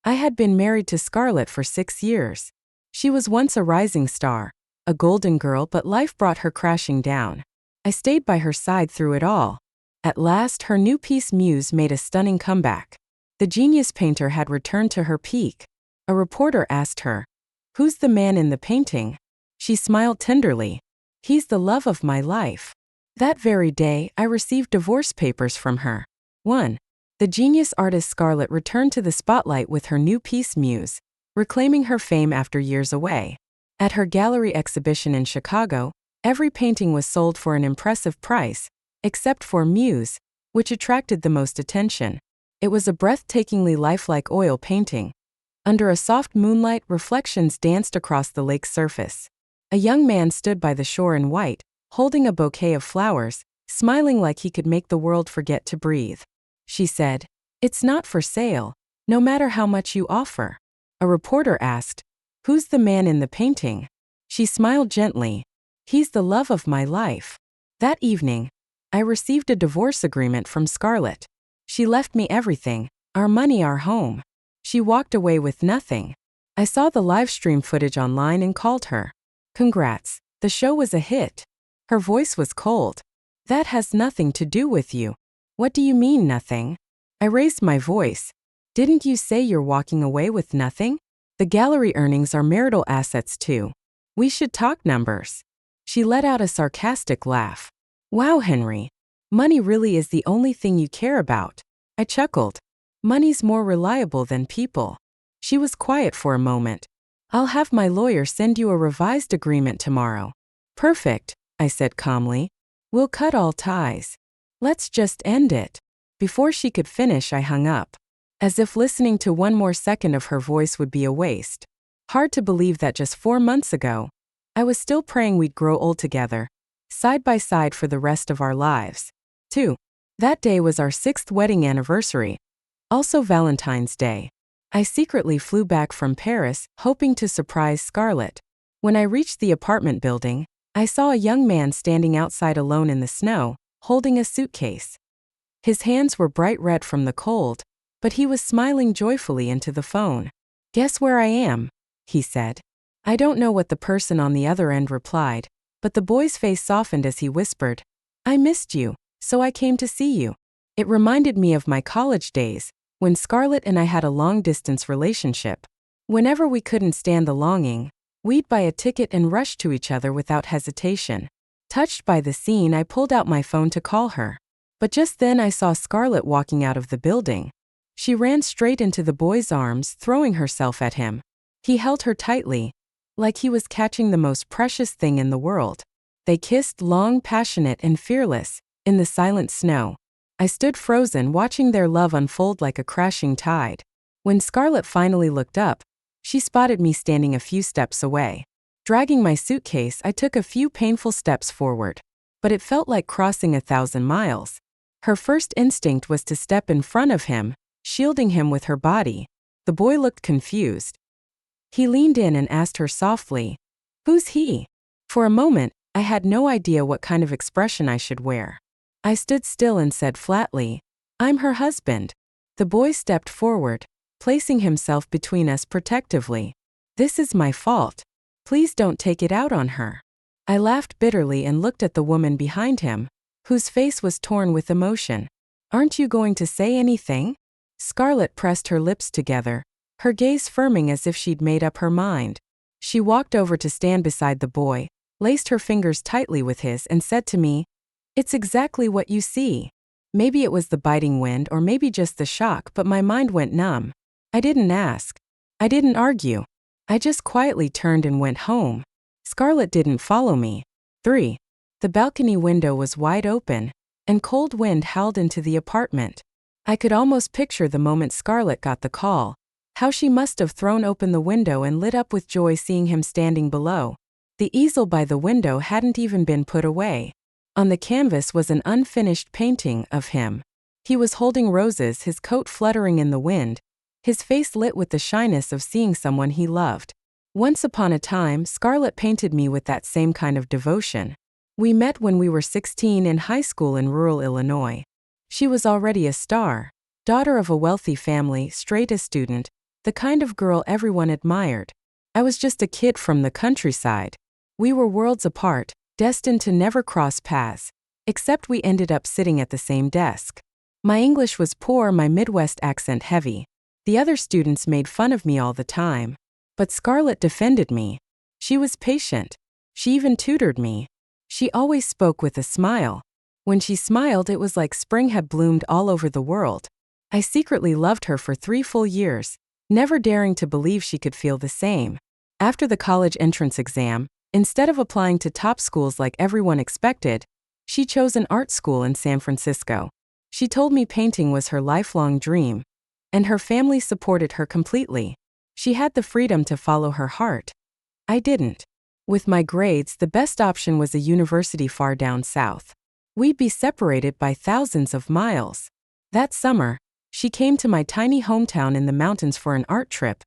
I had been married to Scarlett for 6 years. She was once a rising star, a golden girl, but life brought her crashing down. I stayed by her side through it all. At last, her new piece Muse made a stunning comeback. The genius painter had returned to her peak. A reporter asked her, "Who's the man in the painting?" She smiled tenderly. "He's the love of my life." That very day, I received divorce papers from her. 1. The genius artist Scarlett returned to the spotlight with her new piece Muse, reclaiming her fame after years away. At her gallery exhibition in Chicago, every painting was sold for an impressive price, except for Muse, which attracted the most attention. It was a breathtakingly lifelike oil painting. Under a soft moonlight, reflections danced across the lake's surface. A young man stood by the shore in white, holding a bouquet of flowers, smiling like he could make the world forget to breathe. She said, "It's not for sale, no matter how much you offer." A reporter asked, "Who's the man in the painting?" She smiled gently. "He's the love of my life." That evening, I received a divorce agreement from Scarlett. She left me everything, our money, our home. She walked away with nothing. I saw the live stream footage online and called her. "Congrats, the show was a hit." Her voice was cold. "That has nothing to do with you." "What do you mean, nothing?" I raised my voice. "Didn't you say you're walking away with nothing? The gallery earnings are marital assets too. We should talk numbers." She let out a sarcastic laugh. "Wow, Henry. Money really is the only thing you care about." I chuckled. "Money's more reliable than people." She was quiet for a moment. "I'll have my lawyer send you a revised agreement tomorrow." "Perfect," I said calmly. "We'll cut all ties. Let's just end it." Before she could finish, I hung up. As if listening to one more second of her voice would be a waste. Hard to believe that just 4 months ago, I was still praying we'd grow old together, side by side for the rest of our lives. 2. That day was our 6th wedding anniversary, also Valentine's Day. I secretly flew back from Paris, hoping to surprise Scarlett. When I reached the apartment building, I saw a young man standing outside alone in the snow, holding a suitcase. His hands were bright red from the cold, but he was smiling joyfully into the phone. "Guess where I am?" he said. I don't know what the person on the other end replied, but the boy's face softened as he whispered, "I missed you, so I came to see you." It reminded me of my college days, when Scarlett and I had a long-distance relationship. Whenever we couldn't stand the longing, we'd buy a ticket and rush to each other without hesitation. Touched by the scene, I pulled out my phone to call her. But just then I saw Scarlett walking out of the building. She ran straight into the boy's arms, throwing herself at him. He held her tightly, like he was catching the most precious thing in the world. They kissed, long, passionate, and fearless, in the silent snow. I stood frozen, watching their love unfold like a crashing tide. When Scarlett finally looked up, she spotted me standing a few steps away. Dragging my suitcase, I took a few painful steps forward. But it felt like crossing 1,000 miles. Her first instinct was to step in front of him, shielding him with her body. The boy looked confused. He leaned in and asked her softly, "Who's he?" For a moment, I had no idea what kind of expression I should wear. I stood still and said flatly, "I'm her husband." The boy stepped forward, placing himself between us protectively. "This is my fault. Please don't take it out on her." I laughed bitterly and looked at the woman behind him, whose face was torn with emotion. "Aren't you going to say anything?" Scarlett pressed her lips together, her gaze firming as if she'd made up her mind. She walked over to stand beside the boy, laced her fingers tightly with his, and said to me, "It's exactly what you see." Maybe it was the biting wind or maybe just the shock, but my mind went numb. I didn't ask. I didn't argue. I just quietly turned and went home. Scarlett didn't follow me. 3. The balcony window was wide open, and cold wind howled into the apartment. I could almost picture the moment Scarlett got the call, how she must have thrown open the window and lit up with joy seeing him standing below. The easel by the window hadn't even been put away. On the canvas was an unfinished painting of him. He was holding roses, his coat fluttering in the wind, his face lit with the shyness of seeing someone he loved. Once upon a time, Scarlett painted me with that same kind of devotion. We met when we were 16 in high school in rural Illinois. She was already a star, daughter of a wealthy family, straight A student, the kind of girl everyone admired. I was just a kid from the countryside. We were worlds apart, destined to never cross paths, except we ended up sitting at the same desk. My English was poor, my Midwest accent heavy. The other students made fun of me all the time. But Scarlett defended me. She was patient. She even tutored me. She always spoke with a smile. When she smiled, it was like spring had bloomed all over the world. I secretly loved her for 3 full years, never daring to believe she could feel the same. After the college entrance exam, instead of applying to top schools like everyone expected, she chose an art school in San Francisco. She told me painting was her lifelong dream, and her family supported her completely. She had the freedom to follow her heart. I didn't. With my grades, the best option was a university far down south. We'd be separated by thousands of miles. That summer, she came to my tiny hometown in the mountains for an art trip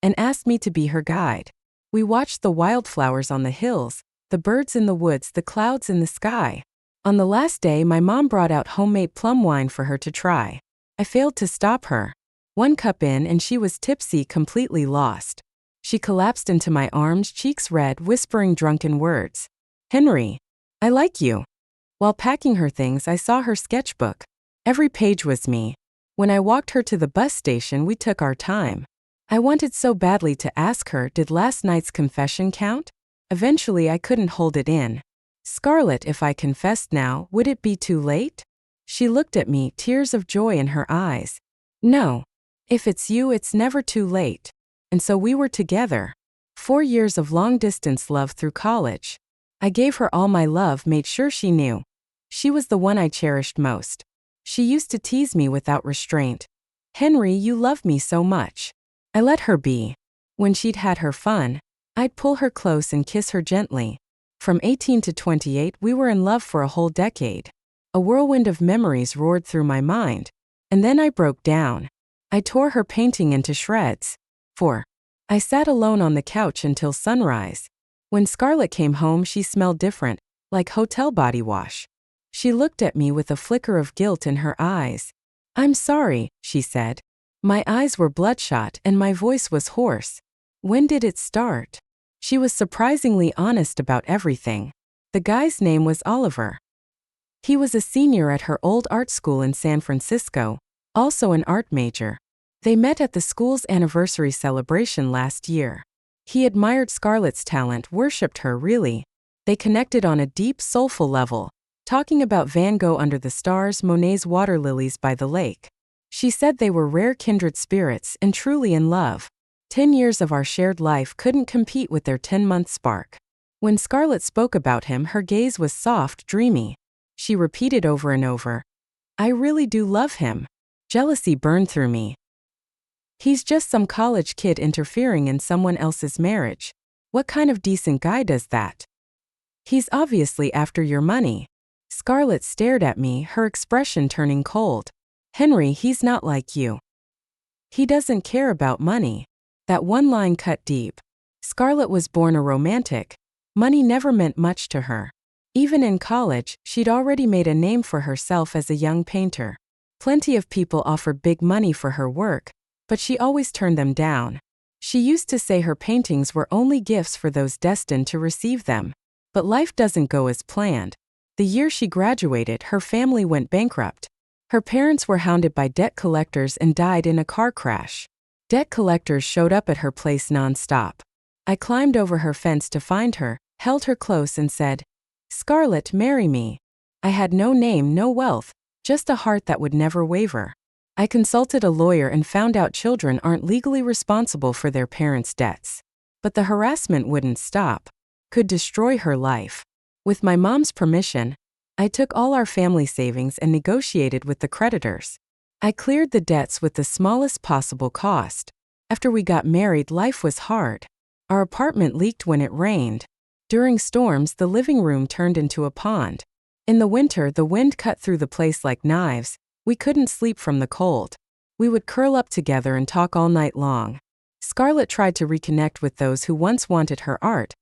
and asked me to be her guide. We watched the wildflowers on the hills, the birds in the woods, the clouds in the sky. On the last day, my mom brought out homemade plum wine for her to try. I failed to stop her. 1 cup in and she was tipsy, completely lost. She collapsed into my arms, cheeks red, whispering drunken words. "Henry, I like you." While packing her things, I saw her sketchbook. Every page was me. When I walked her to the bus station, we took our time. I wanted so badly to ask her, did last night's confession count? Eventually, I couldn't hold it in. "Scarlett, if I confessed now, would it be too late?" She looked at me, tears of joy in her eyes. "No. If it's you, it's never too late." And so we were together. 4 years of long-distance love through college. I gave her all my love, made sure she knew. She was the one I cherished most. She used to tease me without restraint. "Henry, you love me so much." I let her be. When she'd had her fun, I'd pull her close and kiss her gently. From 18 to 28, we were in love for a whole decade. A whirlwind of memories roared through my mind. And then I broke down. I tore her painting into shreds. 4. I sat alone on the couch until sunrise. When Scarlett came home, she smelled different, like hotel body wash. She looked at me with a flicker of guilt in her eyes. "I'm sorry," she said. My eyes were bloodshot and my voice was hoarse. "When did it start?" She was surprisingly honest about everything. The guy's name was Oliver. He was a senior at her old art school in San Francisco, also an art major. They met at the school's anniversary celebration last year. He admired Scarlett's talent, worshipped her really. They connected on a deep, soulful level, talking about Van Gogh under the stars, Monet's water lilies by the lake. She said they were rare kindred spirits and truly in love. 10 years of our shared life couldn't compete with their 10-month spark. When Scarlett spoke about him, her gaze was soft, dreamy. She repeated over and over, "I really do love him." Jealousy burned through me. "He's just some college kid interfering in someone else's marriage. What kind of decent guy does that? He's obviously after your money." Scarlett stared at me, her expression turning cold. "Henry, he's not like you. He doesn't care about money." That one line cut deep. Scarlett was born a romantic. Money never meant much to her. Even in college, she'd already made a name for herself as a young painter. Plenty of people offered big money for her work, but she always turned them down. She used to say her paintings were only gifts for those destined to receive them. But life doesn't go as planned. The year she graduated, her family went bankrupt. Her parents were hounded by debt collectors and died in a car crash. Debt collectors showed up at her place non-stop. I climbed over her fence to find her, held her close and said, "Scarlett, marry me." I had no name, no wealth, just a heart that would never waver. I consulted a lawyer and found out children aren't legally responsible for their parents' debts. But the harassment wouldn't stop. Could destroy her life. With my mom's permission, I took all our family savings and negotiated with the creditors. I cleared the debts with the smallest possible cost. After we got married, life was hard. Our apartment leaked when it rained. During storms, the living room turned into a pond. In the winter, the wind cut through the place like knives. We couldn't sleep from the cold. We would curl up together and talk all night long. Scarlett tried to reconnect with those who once wanted her art,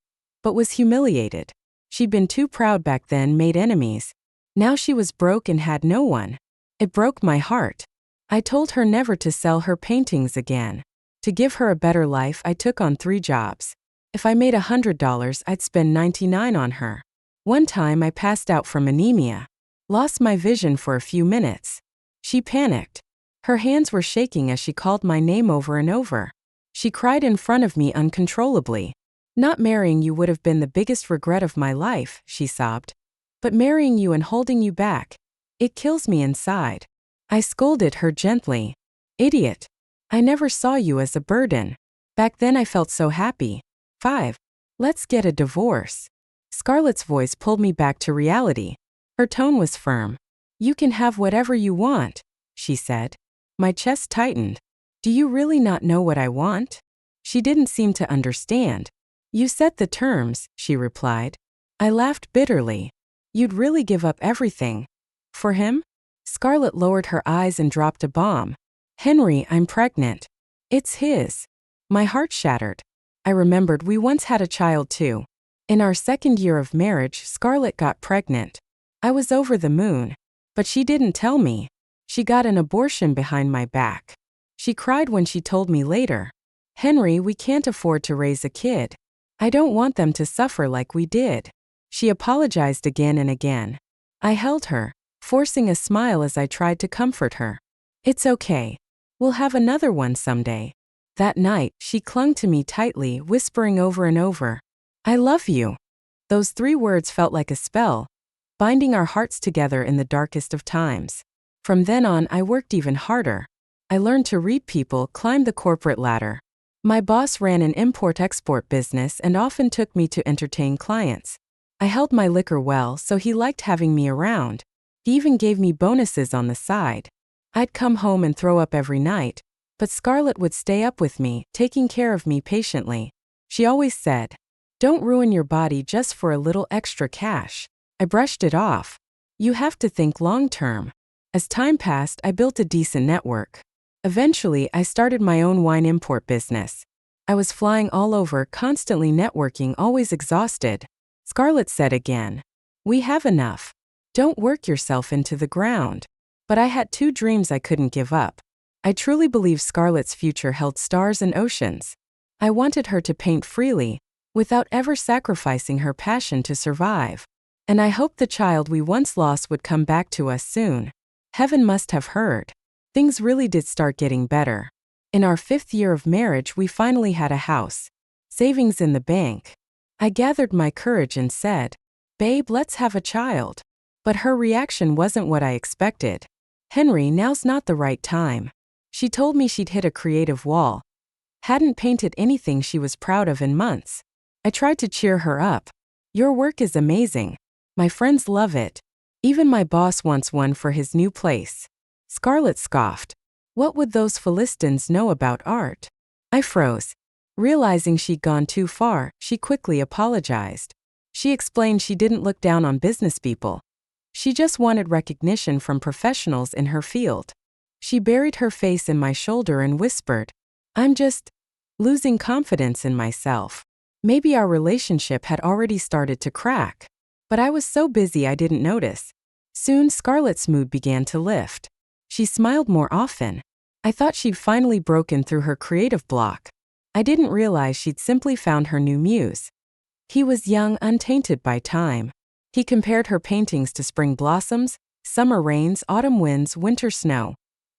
but was humiliated. She'd been too proud back then, made enemies. Now she was broke and had no one. It broke my heart. I told her never to sell her paintings again. To give her a better life, I took on 3 jobs. If I made $100, I'd spend 99 on her. One time I passed out from anemia. Lost my vision for a few minutes. She panicked. Her hands were shaking as she called my name over and over. She cried in front of me uncontrollably. Not marrying you would have been the biggest regret of my life, she sobbed. But marrying you and holding you back, it kills me inside. I scolded her gently. Idiot. I never saw you as a burden. Back then I felt so happy. 5. Let's get a divorce. Scarlett's voice pulled me back to reality. Her tone was firm. You can have whatever you want, she said. My chest tightened. Do you really not know what I want? She didn't seem to understand. You set the terms, she replied. I laughed bitterly. You'd really give up everything. For him? Scarlett lowered her eyes and dropped a bomb. Henry, I'm pregnant. It's his. My heart shattered. I remembered we once had a child too. In our 2nd year of marriage, Scarlett got pregnant. I was over the moon. But she didn't tell me. She got an abortion behind my back. She cried when she told me later. Henry, we can't afford to raise a kid. I don't want them to suffer like we did. She apologized again and again. I held her, forcing a smile as I tried to comfort her. It's okay. We'll have another one someday. That night, she clung to me tightly, whispering over and over, I love you. Those 3 words felt like a spell, binding our hearts together in the darkest of times. From then on, I worked even harder. I learned to read people, climb the corporate ladder. My boss ran an import-export business and often took me to entertain clients. I held my liquor well, so he liked having me around. He even gave me bonuses on the side. I'd come home and throw up every night, but Scarlett would stay up with me, taking care of me patiently. She always said, don't ruin your body just for a little extra cash. I brushed it off. You have to think long-term. As time passed, I built a decent network. Eventually, I started my own wine import business. I was flying all over, constantly networking, always exhausted. Scarlett said again, we have enough. Don't work yourself into the ground. But I had 2 dreams I couldn't give up. I truly believe Scarlett's future held stars and oceans. I wanted her to paint freely, without ever sacrificing her passion to survive. And I hoped the child we once lost would come back to us soon. Heaven must have heard. Things really did start getting better. In our 5th year of marriage, we finally had a house. Savings in the bank. I gathered my courage and said, babe, let's have a child. But her reaction wasn't what I expected. Henry, now's not the right time. She told me she'd hit a creative wall. Hadn't painted anything she was proud of in months. I tried to cheer her up. Your work is amazing. My friends love it. Even my boss wants one for his new place. Scarlett scoffed. What would those Philistines know about art? I froze. Realizing she'd gone too far, she quickly apologized. She explained she didn't look down on business people. She just wanted recognition from professionals in her field. She buried her face in my shoulder and whispered, I'm just losing confidence in myself. Maybe our relationship had already started to crack. But I was so busy I didn't notice. Soon Scarlett's mood began to lift. She smiled more often. I thought she'd finally broken through her creative block. I didn't realize she'd simply found her new muse. He was young, untainted by time. He compared her paintings to spring blossoms, summer rains, autumn winds, winter snow.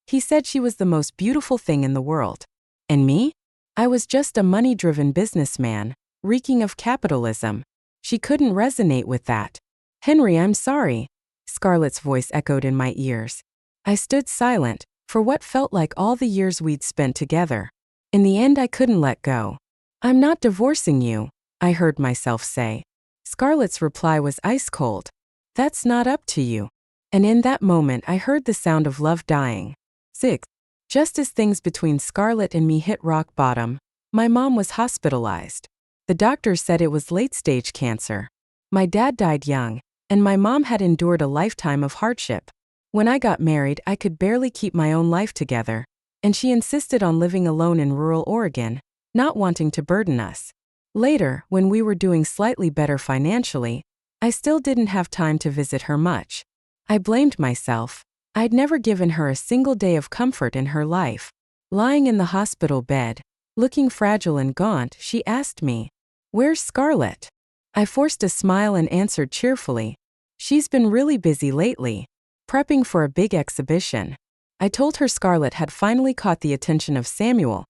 He said she was the most beautiful thing in the world. And me? I was just a money-driven businessman, reeking of capitalism. She couldn't resonate with that. Henry, I'm sorry. Scarlett's voice echoed in my ears. I stood silent, for what felt like all the years we'd spent together. In the end, I couldn't let go. I'm not divorcing you, I heard myself say. Scarlett's reply was ice cold. That's not up to you. And in that moment, I heard the sound of love dying. 6. Just as things between Scarlett and me hit rock bottom, my mom was hospitalized. The doctors said it was late-stage cancer. My dad died young, and my mom had endured a lifetime of hardship. When I got married, I could barely keep my own life together, and she insisted on living alone in rural Oregon, not wanting to burden us. Later, when we were doing slightly better financially, I still didn't have time to visit her much. I blamed myself. I'd never given her a single day of comfort in her life. Lying in the hospital bed, Looking fragile and gaunt, she asked me, "Where's Scarlett?" I forced a smile and answered cheerfully, "She's been really busy lately, prepping for a big exhibition." I told her Scarlett had finally caught the attention of Samuel,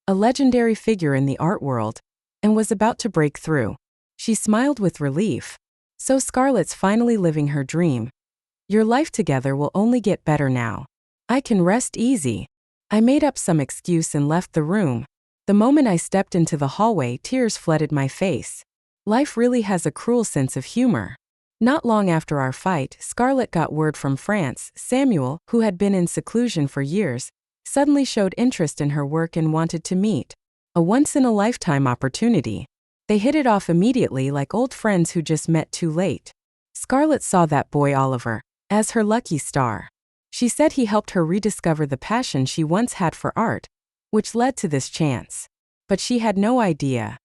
a legendary figure in the art world, and was about to break through. She smiled with relief. "So Scarlett's finally living her dream. Your life together will only get better now. I can rest easy." I made up some excuse and left the room. The moment I stepped into the hallway, tears flooded my face. Life really has a cruel sense of humor. Not long after our fight, Scarlett got word from France. Samuel, who had been in seclusion for years, suddenly showed interest in her work and wanted to meet. A once-in-a-lifetime opportunity. They hit it off immediately like old friends who just met too late. Scarlett saw that boy Oliver as her lucky star. She said he helped her rediscover the passion she once had for art, which led to this chance. But she had no idea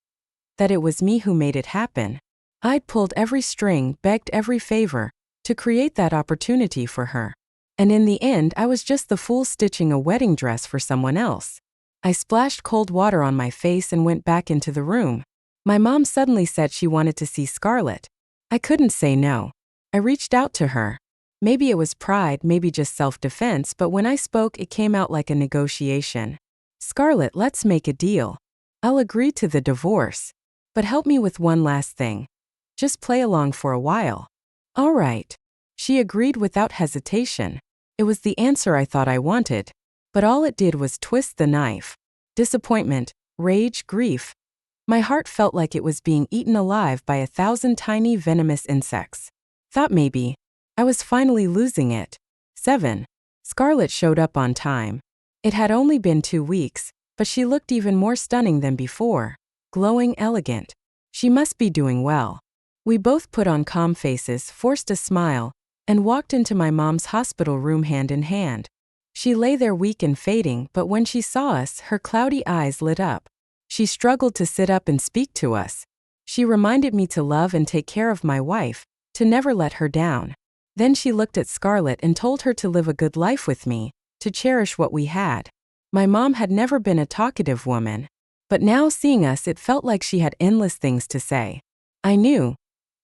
that it was me who made it happen. I'd pulled every string, begged every favor, to create that opportunity for her. And in the end, I was just the fool stitching a wedding dress for someone else. I splashed cold water on my face and went back into the room. My mom suddenly said she wanted to see Scarlett. I couldn't say no. I reached out to her. Maybe it was pride, maybe just self-defense, but when I spoke, it came out like a negotiation. "Scarlett, let's make a deal. I'll agree to the divorce. But help me with one last thing. Just play along for a while." "All right." She agreed without hesitation. It was the answer I thought I wanted. But all it did was twist the knife. Disappointment, rage, grief. My heart felt like it was being eaten alive by 1,000 tiny venomous insects. Thought maybe I was finally losing it. 7. Scarlett showed up on time. It had only been 2 weeks, but she looked even more stunning than before. Glowing, elegant. She must be doing well. We both put on calm faces, forced a smile, and walked into my mom's hospital room hand in hand. She lay there weak and fading, but when she saw us, her cloudy eyes lit up. She struggled to sit up and speak to us. She reminded me to love and take care of my wife, to never let her down. Then she looked at Scarlett and told her to live a good life with me, to cherish what we had. My mom had never been a talkative woman, but now seeing us, it felt like she had endless things to say. I knew.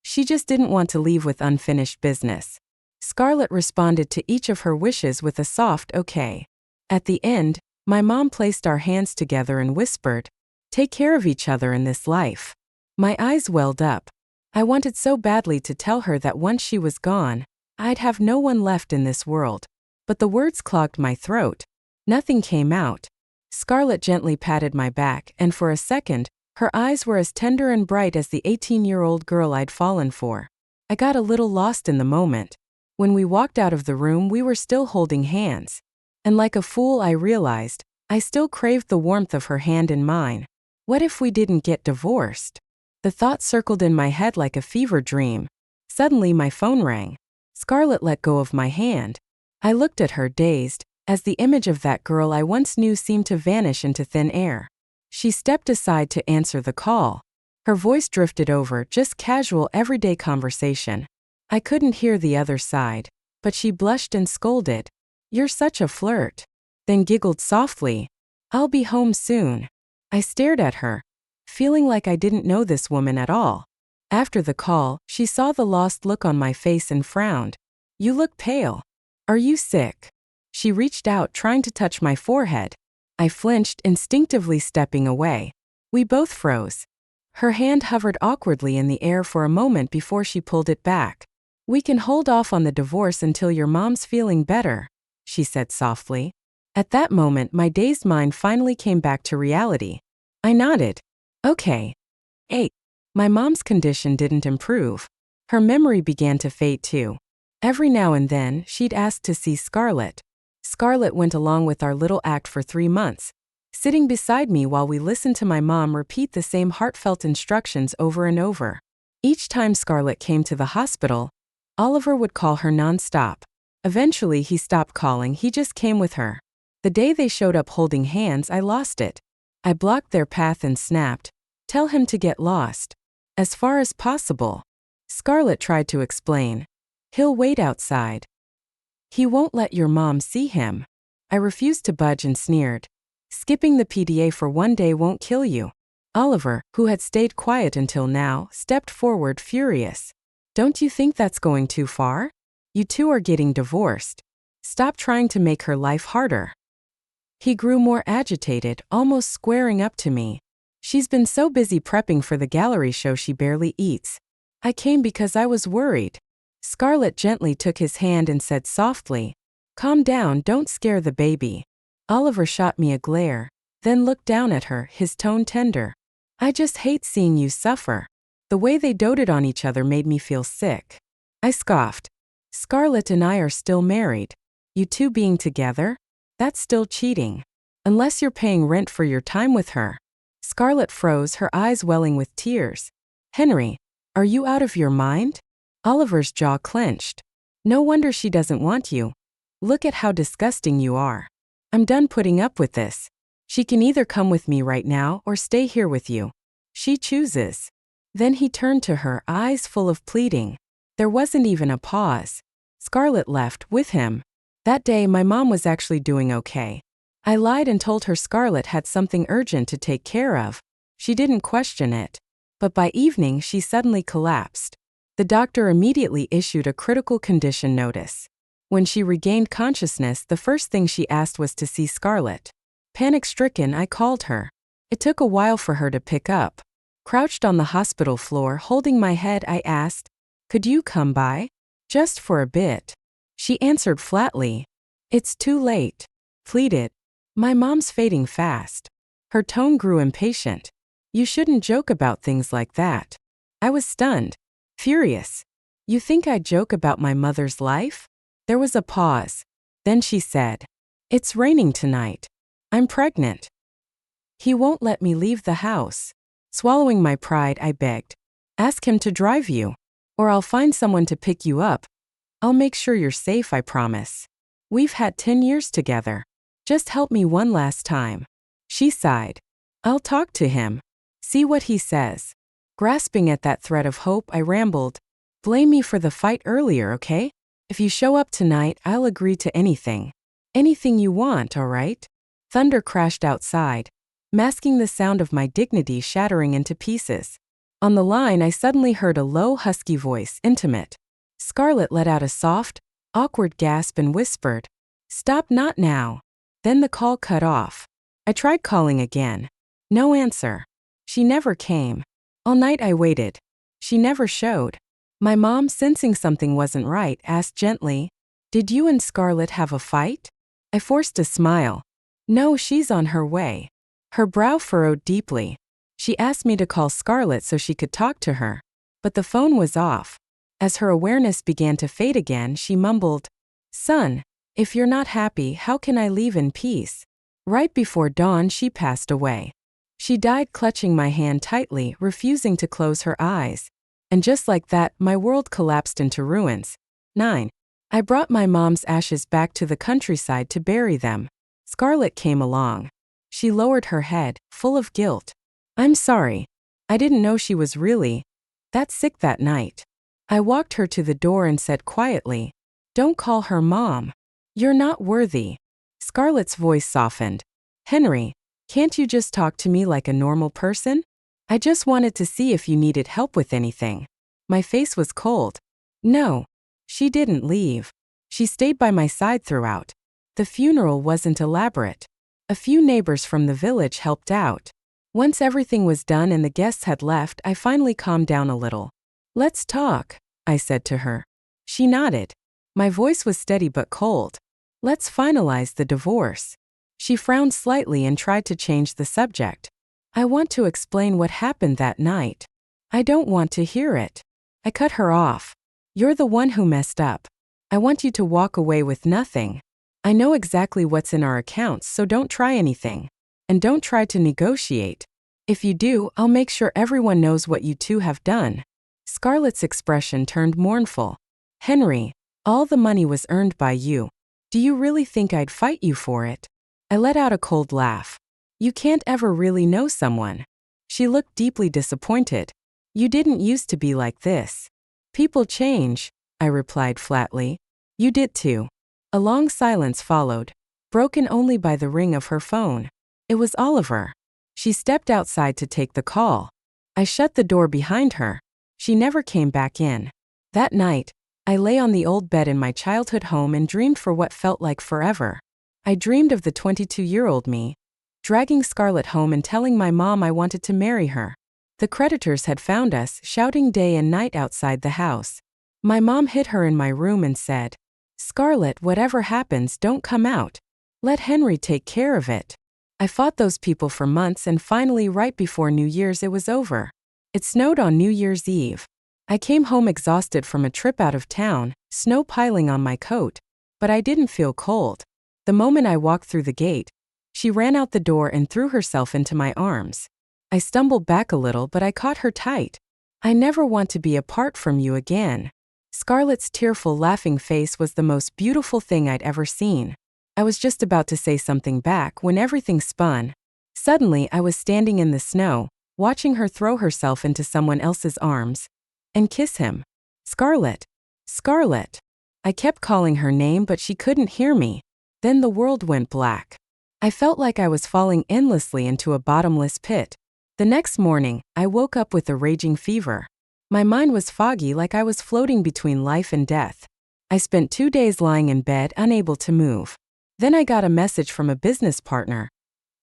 She just didn't want to leave with unfinished business. Scarlett responded to each of her wishes with a soft okay. At the end, my mom placed our hands together and whispered, "Take care of each other in this life." My eyes welled up. I wanted so badly to tell her that once she was gone, I'd have no one left in this world. But the words clogged my throat. Nothing came out. Scarlett gently patted my back, and for a second, her eyes were as tender and bright as the 18-year-old girl I'd fallen for. I got a little lost in the moment. When we walked out of the room, we were still holding hands. And like a fool, I realized, I still craved the warmth of her hand in mine. What if we didn't get divorced? The thought circled in my head like a fever dream. Suddenly my phone rang. Scarlett let go of my hand. I looked at her, dazed, as the image of that girl I once knew seemed to vanish into thin air. She stepped aside to answer the call. Her voice drifted over, just casual everyday conversation. I couldn't hear the other side, but she blushed and scolded, "You're such a flirt," then giggled softly, "I'll be home soon." I stared at her, feeling like I didn't know this woman at all. After the call, she saw the lost look on my face and frowned. "You look pale. Are you sick?" She reached out, trying to touch my forehead. I flinched, instinctively stepping away. We both froze. Her hand hovered awkwardly in the air for a moment before she pulled it back. "We can hold off on the divorce until your mom's feeling better," she said softly. At that moment, my dazed mind finally came back to reality. I nodded. "Okay." 8. My mom's condition didn't improve. Her memory began to fade too. Every now and then, she'd ask to see Scarlett. Scarlett went along with our little act for 3 months, sitting beside me while we listened to my mom repeat the same heartfelt instructions over and over. Each time Scarlett came to the hospital, Oliver would call her non-stop. Eventually, he stopped calling, he just came with her. The day they showed up holding hands, I lost it. I blocked their path and snapped, "Tell him to get lost. As far as possible." Scarlett tried to explain. "He'll wait outside. He won't let your mom see him." I refused to budge and sneered, Skipping the PDA for one day won't kill you. Oliver, who had stayed quiet until now, stepped forward furious. Don't you think that's going too far? You two are getting divorced. Stop trying to make her life harder. He grew more agitated, almost squaring up to me. She's been so busy prepping for the gallery show she barely eats. I came because I was worried. Scarlett gently took his hand and said softly, "Calm down, don't scare the baby." Oliver shot me a glare, then looked down at her, his tone tender. "I just hate seeing you suffer." The way they doted on each other made me feel sick. I scoffed. "Scarlett and I are still married. You two being together? That's still cheating. Unless you're paying rent for your time with her." Scarlett froze, her eyes welling with tears. "Henry, are you out of your mind?" Oliver's jaw clenched. "No wonder she doesn't want you. Look at how disgusting you are. I'm done putting up with this. She can either come with me right now or stay here with you. She chooses." Then he turned to her, eyes full of pleading. There wasn't even a pause. Scarlett left with him. That day my mom was actually doing okay. I lied and told her Scarlett had something urgent to take care of. She didn't question it. But by evening she suddenly collapsed. The doctor immediately issued a critical condition notice. When she regained consciousness, the first thing she asked was to see Scarlett. Panic-stricken, I called her. It took a while for her to pick up. Crouched on the hospital floor, holding my head, I asked, "Could you come by? Just for a bit." She answered flatly, "It's too late." Pleaded, "My mom's fading fast." Her tone grew impatient. "You shouldn't joke about things like that." I was stunned, furious. "You think I joke about my mother's life?" There was a pause. Then she said, "It's raining tonight. I'm pregnant." He won't let me leave the house. Swallowing my pride, I begged, "Ask him to drive you. Or I'll find someone to pick you up. I'll make sure you're safe, I promise. We've had 10 years together. Just help me one last time." She sighed. "I'll talk to him. See what he says." Grasping at that thread of hope, I rambled, "Blame me for the fight earlier, okay? If you show up tonight, I'll agree to anything. Anything you want, all right?" Thunder crashed outside, masking the sound of my dignity shattering into pieces. On the line, I suddenly heard a low, husky voice, intimate. Scarlett let out a soft, awkward gasp and whispered, "Stop, not now." Then the call cut off. I tried calling again. No answer. She never came. All night I waited. She never showed. My mom, sensing something wasn't right, asked gently, "Did you and Scarlett have a fight?" I forced a smile. "No, she's on her way." Her brow furrowed deeply. She asked me to call Scarlett so she could talk to her. But the phone was off. As her awareness began to fade again, she mumbled, "Son, if you're not happy, how can I leave in peace?" Right before dawn, she passed away. She died clutching my hand tightly, refusing to close her eyes. And just like that, my world collapsed into ruins. 9. I brought my mom's ashes back to the countryside to bury them. Scarlett came along. She lowered her head, full of guilt. "I'm sorry. I didn't know she was really that sick that night." I walked her to the door and said quietly, "Don't call her Mom. You're not worthy." Scarlett's voice softened. "Henry, can't you just talk to me like a normal person? I just wanted to see if you needed help with anything." My face was cold. No. She didn't leave. She stayed by my side throughout. The funeral wasn't elaborate. A few neighbors from the village helped out. Once everything was done and the guests had left, I finally calmed down a little. "Let's talk," I said to her. She nodded. My voice was steady but cold. "Let's finalize the divorce." She frowned slightly and tried to change the subject. "I want to explain what happened that night." "I don't want to hear it." I cut her off. "You're the one who messed up. I want you to walk away with nothing. I know exactly what's in our accounts, so don't try anything. And don't try to negotiate. If you do, I'll make sure everyone knows what you two have done." Scarlett's expression turned mournful. "Henry, all the money was earned by you. Do you really think I'd fight you for it?" I let out a cold laugh. "You can't ever really know someone." She looked deeply disappointed. "You didn't used to be like this." "People change," I replied flatly. "You did too." A long silence followed, broken only by the ring of her phone. It was Oliver. She stepped outside to take the call. I shut the door behind her. She never came back in. That night, I lay on the old bed in my childhood home and dreamed for what felt like forever. I dreamed of the 22-year-old me, dragging Scarlett home and telling my mom I wanted to marry her. The creditors had found us, shouting day and night outside the house. My mom hid her in my room and said, "Scarlett, whatever happens, don't come out. Let Henry take care of it." I fought those people for months and finally right before New Year's it was over. It snowed on New Year's Eve. I came home exhausted from a trip out of town, snow piling on my coat, but I didn't feel cold. The moment I walked through the gate, she ran out the door and threw herself into my arms. I stumbled back a little but I caught her tight. "I never want to be apart from you again." Scarlett's tearful laughing face was the most beautiful thing I'd ever seen. I was just about to say something back when everything spun. Suddenly I was standing in the snow, watching her throw herself into someone else's arms and kiss him. "Scarlett! Scarlett!" I kept calling her name but she couldn't hear me. Then the world went black. I felt like I was falling endlessly into a bottomless pit. The next morning, I woke up with a raging fever. My mind was foggy like I was floating between life and death. I spent 2 days lying in bed, unable to move. Then I got a message from a business partner.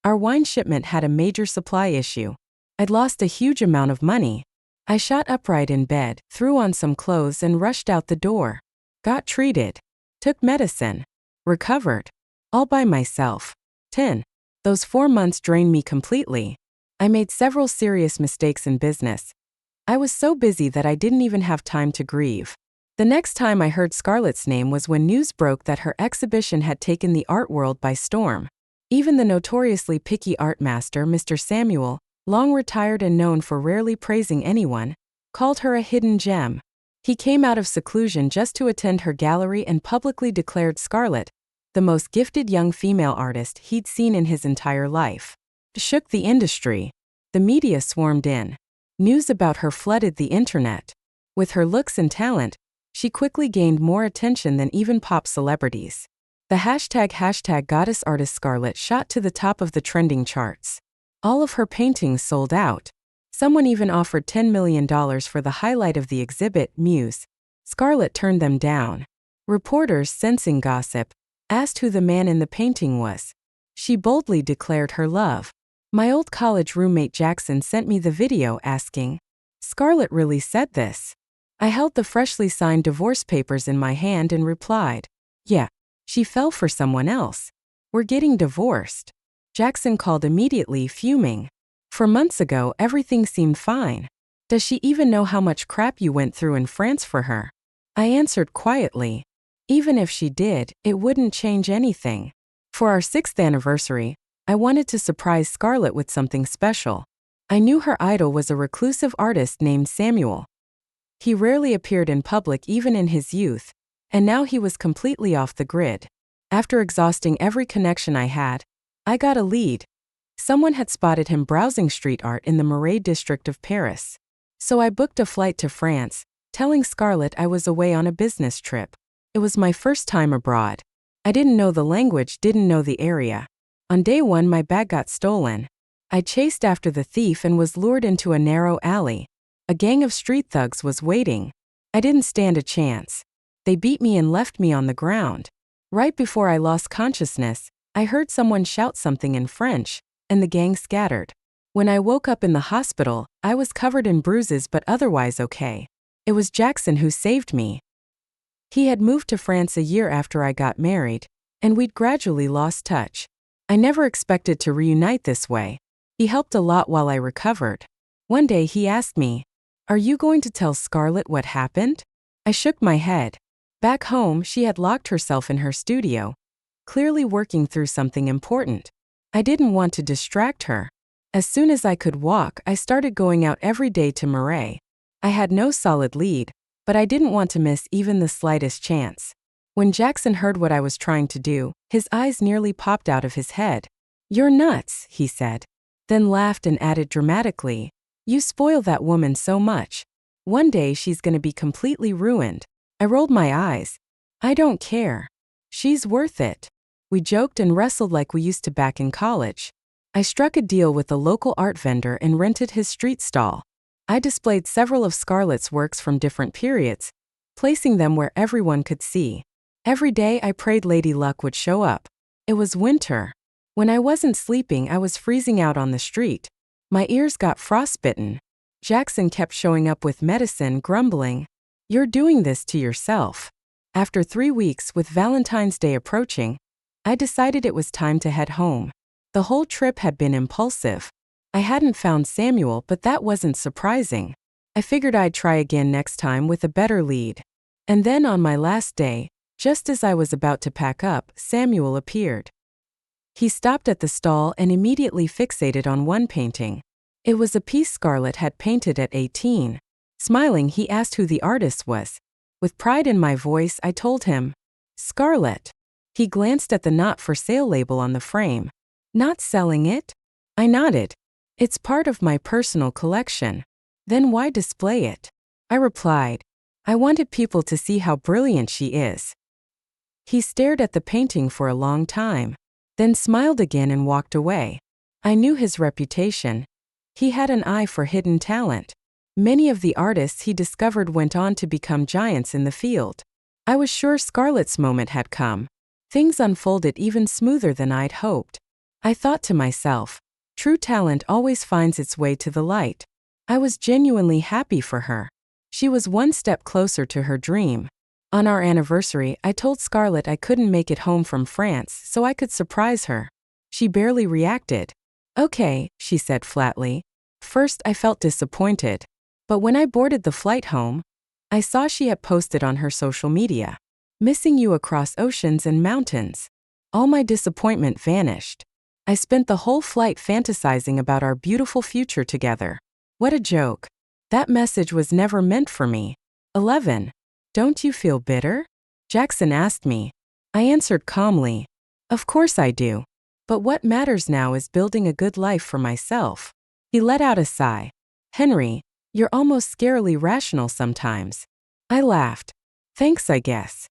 Our wine shipment had a major supply issue. I'd lost a huge amount of money. I shot upright in bed, threw on some clothes and rushed out the door. Got treated. Took medicine. Recovered. All by myself. 10. Those 4 months drained me completely. I made several serious mistakes in business. I was so busy that I didn't even have time to grieve. The next time I heard Scarlett's name was when news broke that her exhibition had taken the art world by storm. Even the notoriously picky art master, Mr. Samuel, long retired and known for rarely praising anyone, called her a hidden gem. He came out of seclusion just to attend her gallery and publicly declared Scarlett the most gifted young female artist he'd seen in his entire life. It shook the industry. The media swarmed in. News about her flooded the internet. With her looks and talent, she quickly gained more attention than even pop celebrities. The hashtag goddess artist Scarlett shot to the top of the trending charts. All of her paintings sold out. Someone even offered $10 million for the highlight of the exhibit, Muse. Scarlett turned them down. Reporters, sensing gossip, asked who the man in the painting was. She boldly declared her love. My old college roommate Jackson sent me the video asking, "Scarlett really said this?" I held the freshly signed divorce papers in my hand and replied, "Yeah, she fell for someone else. We're getting divorced." Jackson called immediately, fuming. "For months ago, everything seemed fine. Does she even know how much crap you went through in France for her?" I answered quietly, "Even if she did, it wouldn't change anything." For our 6th anniversary, I wanted to surprise Scarlett with something special. I knew her idol was a reclusive artist named Samuel. He rarely appeared in public even in his youth, and now he was completely off the grid. After exhausting every connection I had, I got a lead. Someone had spotted him browsing street art in the Marais district of Paris. So I booked a flight to France, telling Scarlett I was away on a business trip. It was my first time abroad. I didn't know the language, didn't know the area. On day 1, my bag got stolen. I chased after the thief and was lured into a narrow alley. A gang of street thugs was waiting. I didn't stand a chance. They beat me and left me on the ground. Right before I lost consciousness, I heard someone shout something in French, and the gang scattered. When I woke up in the hospital, I was covered in bruises but otherwise okay. It was Jackson who saved me. He had moved to France a year after I got married, and we'd gradually lost touch. I never expected to reunite this way. He helped a lot while I recovered. One day he asked me, "Are you going to tell Scarlett what happened?" I shook my head. Back home, she had locked herself in her studio, clearly working through something important. I didn't want to distract her. As soon as I could walk, I started going out every day to Marais. I had no solid lead, but I didn't want to miss even the slightest chance. When Jackson heard what I was trying to do, his eyes nearly popped out of his head. "You're nuts," he said. Then laughed and added dramatically, "You spoil that woman so much. One day she's gonna be completely ruined." I rolled my eyes. "I don't care. She's worth it." We joked and wrestled like we used to back in college. I struck a deal with a local art vendor and rented his street stall. I displayed several of Scarlett's works from different periods, placing them where everyone could see. Every day I prayed Lady Luck would show up. It was winter. When I wasn't sleeping, I was freezing out on the street. My ears got frostbitten. Jackson kept showing up with medicine, grumbling, "You're doing this to yourself." After 3 weeks, with Valentine's Day approaching, I decided it was time to head home. The whole trip had been impulsive. I hadn't found Samuel, but that wasn't surprising. I figured I'd try again next time with a better lead. And then on my last day, just as I was about to pack up, Samuel appeared. He stopped at the stall and immediately fixated on one painting. It was a piece Scarlett had painted at 18. Smiling, he asked who the artist was. With pride in my voice, I told him, "Scarlett." He glanced at the not for sale label on the frame. "Not selling it?" I nodded. "It's part of my personal collection." "Then why display it?" I replied, "I wanted people to see how brilliant she is." He stared at the painting for a long time, then smiled again and walked away. I knew his reputation. He had an eye for hidden talent. Many of the artists he discovered went on to become giants in the field. I was sure Scarlett's moment had come. Things unfolded even smoother than I'd hoped. I thought to myself, true talent always finds its way to the light. I was genuinely happy for her. She was one step closer to her dream. On our anniversary, I told Scarlett I couldn't make it home from France so I could surprise her. She barely reacted. "Okay," she said flatly. First, I felt disappointed. But when I boarded the flight home, I saw she had posted on her social media, "Missing you across oceans and mountains." All my disappointment vanished. I spent the whole flight fantasizing about our beautiful future together. What a joke. That message was never meant for me. 11. "Don't you feel bitter?" Jackson asked me. I answered calmly, "Of course I do. But what matters now is building a good life for myself." He let out a sigh. "Henry, you're almost scarily rational sometimes." I laughed. "Thanks, I guess."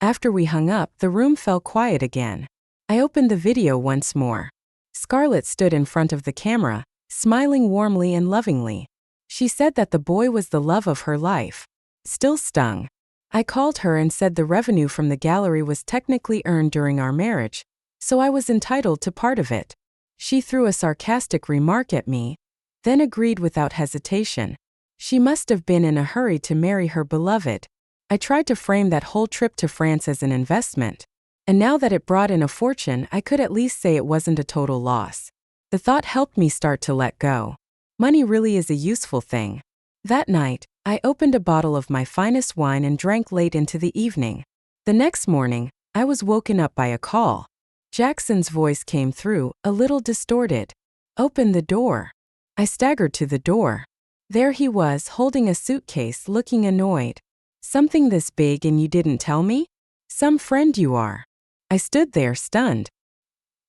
After we hung up, the room fell quiet again. I opened the video once more. Scarlett stood in front of the camera, smiling warmly and lovingly. She said that the boy was the love of her life. Still stung. I called her and said the revenue from the gallery was technically earned during our marriage, so I was entitled to part of it. She threw a sarcastic remark at me, then agreed without hesitation. She must have been in a hurry to marry her beloved. I tried to frame that whole trip to France as an investment. And now that it brought in a fortune, I could at least say it wasn't a total loss. The thought helped me start to let go. Money really is a useful thing. That night, I opened a bottle of my finest wine and drank late into the evening. The next morning, I was woken up by a call. Jackson's voice came through, a little distorted. "Open the door." I staggered to the door. There he was, holding a suitcase, looking annoyed. "Something this big and you didn't tell me? Some friend you are." I stood there, stunned.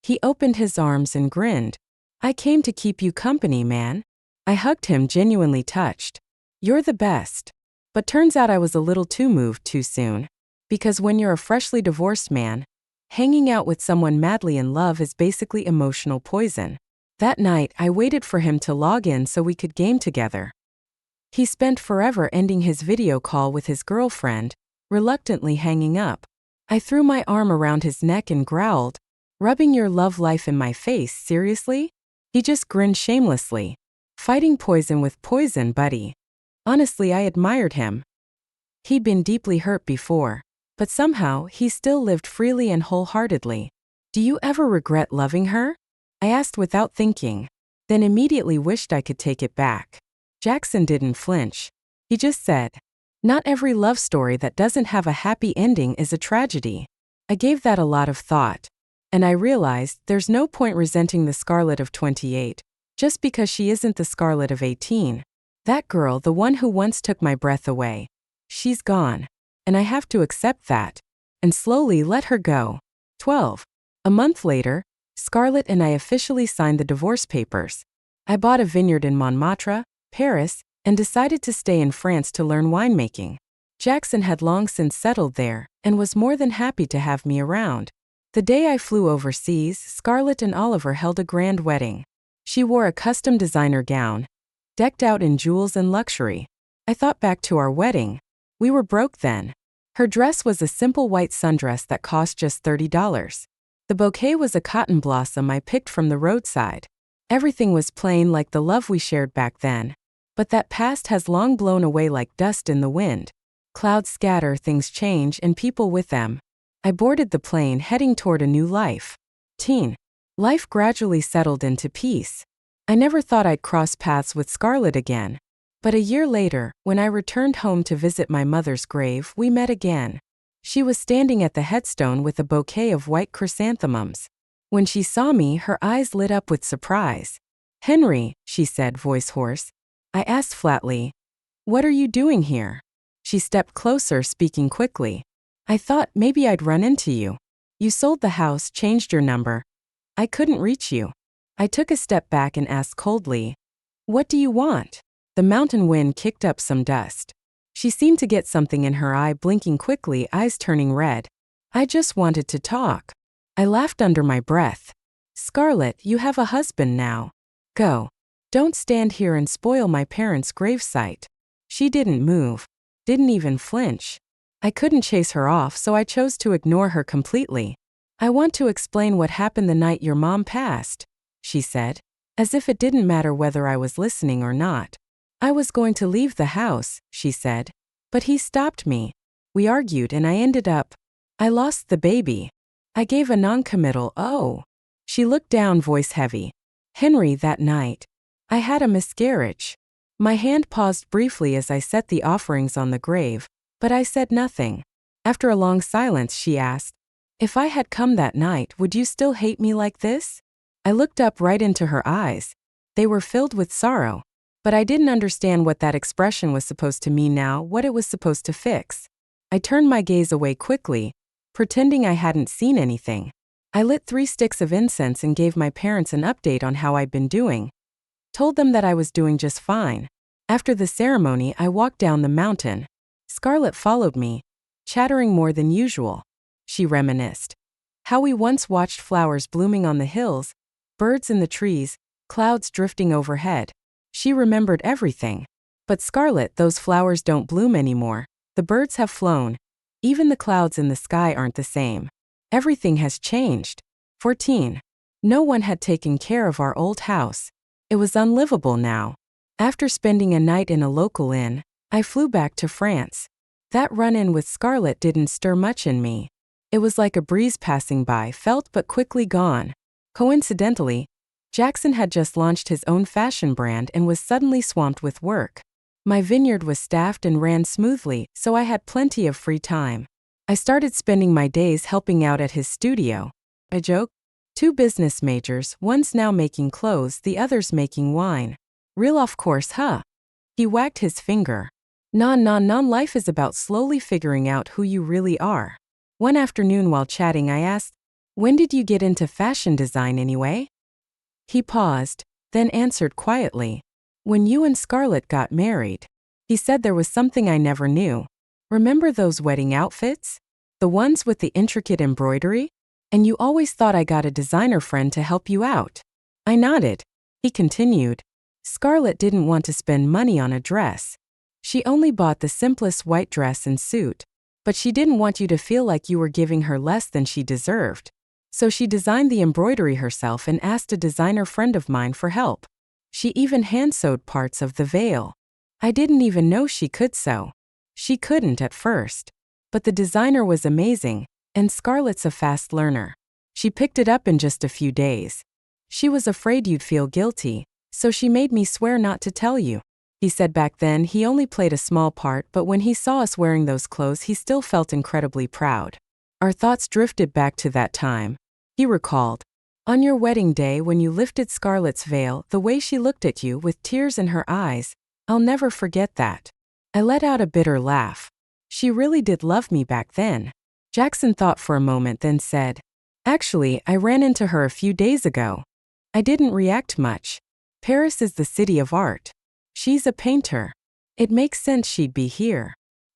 He opened his arms and grinned. "I came to keep you company, man." I hugged him, genuinely touched. "You're the best." But turns out I was a little too moved too soon. Because when you're a freshly divorced man, hanging out with someone madly in love is basically emotional poison. That night, I waited for him to log in so we could game together. He spent forever ending his video call with his girlfriend, reluctantly hanging up. I threw my arm around his neck and growled, "Rubbing your love life in my face, seriously?" He just grinned shamelessly. Fighting poison with poison, buddy. Honestly, I admired him. He'd been deeply hurt before, but somehow he still lived freely and wholeheartedly. "Do you ever regret loving her?" I asked without thinking, then immediately wished I could take it back. Jackson didn't flinch. He just said, "Not every love story that doesn't have a happy ending is a tragedy." I gave that a lot of thought. And I realized there's no point resenting the Scarlett of 28, just because she isn't the Scarlett of 18. That girl, the one who once took my breath away, she's gone. And I have to accept that. And slowly let her go. 12. A month later, Scarlett and I officially signed the divorce papers. I bought a vineyard in Montmartre, Paris, and decided to stay in France to learn winemaking. Jackson had long since settled there, and was more than happy to have me around. The day I flew overseas, Scarlett and Oliver held a grand wedding. She wore a custom designer gown, decked out in jewels and luxury. I thought back to our wedding. We were broke then. Her dress was a simple white sundress that cost just $30. The bouquet was a cotton blossom I picked from the roadside. Everything was plain like the love we shared back then. But that past has long blown away like dust in the wind. Clouds scatter, things change, and people with them. I boarded the plane heading toward a new life. Life gradually settled into peace. I never thought I'd cross paths with Scarlett again. But a year later, when I returned home to visit my mother's grave, we met again. She was standing at the headstone with a bouquet of white chrysanthemums. When she saw me, her eyes lit up with surprise. "Henry," she said, voice hoarse. I asked flatly, "What are you doing here?" She stepped closer, speaking quickly. "I thought maybe I'd run into you. You sold the house, changed your number. I couldn't reach you." I took a step back and asked coldly, "What do you want?" The mountain wind kicked up some dust. She seemed to get something in her eye, blinking quickly, eyes turning red. "I just wanted to talk." I laughed under my breath. "Scarlett, you have a husband now. Go. Don't stand here and spoil my parents' gravesite." She didn't move. Didn't even flinch. I couldn't chase her off, so I chose to ignore her completely. "I want to explain what happened the night your mom passed," she said, as if it didn't matter whether I was listening or not. "I was going to leave the house," she said, "but he stopped me. We argued and I lost the baby." I gave a non-committal, "Oh." She looked down, voice heavy. "Henry, that night, I had a miscarriage." My hand paused briefly as I set the offerings on the grave, but I said nothing. After a long silence, she asked, "If I had come that night, would you still hate me like this?" I looked up right into her eyes. They were filled with sorrow. But I didn't understand what that expression was supposed to mean now, what it was supposed to fix. I turned my gaze away quickly, pretending I hadn't seen anything. I lit 3 sticks of incense and gave my parents an update on how I'd been doing. Told them that I was doing just fine. After the ceremony, I walked down the mountain. Scarlett followed me, chattering more than usual. She reminisced. How we once watched flowers blooming on the hills, birds in the trees, clouds drifting overhead. She remembered everything. "But Scarlett, those flowers don't bloom anymore. The birds have flown. Even the clouds in the sky aren't the same. Everything has changed." 14. No one had taken care of our old house. It was unlivable now. After spending a night in a local inn, I flew back to France. That run-in with Scarlett didn't stir much in me. It was like a breeze passing by, felt but quickly gone. Coincidentally, Jackson had just launched his own fashion brand and was suddenly swamped with work. My vineyard was staffed and ran smoothly, so I had plenty of free time. I started spending my days helping out at his studio. I joke. 2 business majors, one's now making clothes, the other's making wine. Real off course, huh? He wagged his finger. Life is about slowly figuring out who you really are. One afternoon while chatting, I asked, "When did you get into fashion design anyway?" He paused, then answered quietly, "When you and Scarlett got married." He said there was something I never knew. "Remember those wedding outfits? The ones with the intricate embroidery? And you always thought I got a designer friend to help you out." I nodded. He continued, "Scarlett didn't want to spend money on a dress. She only bought the simplest white dress and suit. But she didn't want you to feel like you were giving her less than she deserved. So she designed the embroidery herself and asked a designer friend of mine for help. She even hand-sewed parts of the veil. I didn't even know she could sew. She couldn't at first. But the designer was amazing, and Scarlett's a fast learner. She picked it up in just a few days. She was afraid you'd feel guilty, so she made me swear not to tell you." He said back then he only played a small part, but when he saw us wearing those clothes, he still felt incredibly proud. Our thoughts drifted back to that time. He recalled, "On your wedding day when you lifted Scarlett's veil, the way she looked at you with tears in her eyes, I'll never forget that." I let out a bitter laugh. She really did love me back then. Jackson thought for a moment, then said, "Actually, I ran into her a few days ago." I didn't react much. Paris is the city of art. She's a painter. It makes sense she'd be here.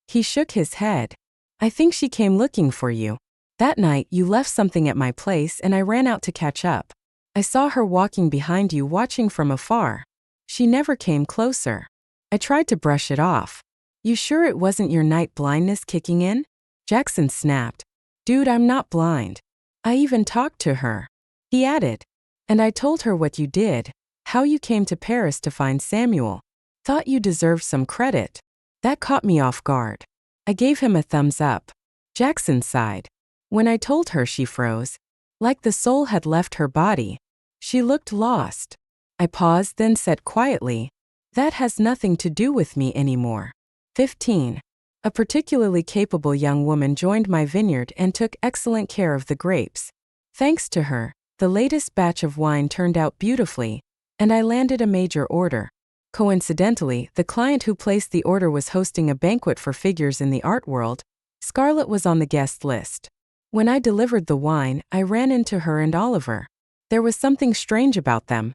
He shook his head. "I think she came looking for you. That night, you left something at my place and I ran out to catch up. I saw her walking behind you, watching from afar. She never came closer. I tried to brush it off. You sure it wasn't your night blindness kicking in? Jackson snapped. Dude, I'm not blind. I even talked to her. He added. And I told her what you did, how you came to Paris to find Samuel. Thought you deserved some credit. That caught me off guard. I gave him a thumbs up. Jackson sighed. When I told her, she froze. Like the soul had left her body. She looked lost. I paused, then said quietly, that has nothing to do with me anymore. 15. A particularly capable young woman joined my vineyard and took excellent care of the grapes. Thanks to her, the latest batch of wine turned out beautifully, and I landed a major order. Coincidentally, the client who placed the order was hosting a banquet for figures in the art world. Scarlett was on the guest list. When I delivered the wine, I ran into her and Oliver. There was something strange about them.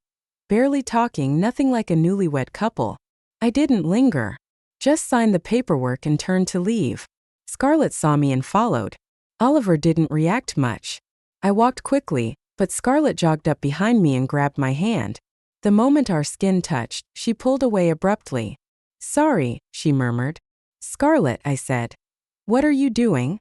Barely talking, nothing like a newlywed couple. I didn't linger. Just signed the paperwork and turned to leave. Scarlett saw me and followed. Oliver didn't react much. I walked quickly, but Scarlett jogged up behind me and grabbed my hand. The moment our skin touched, she pulled away abruptly. Sorry, she murmured. Scarlett, I said. What are you doing?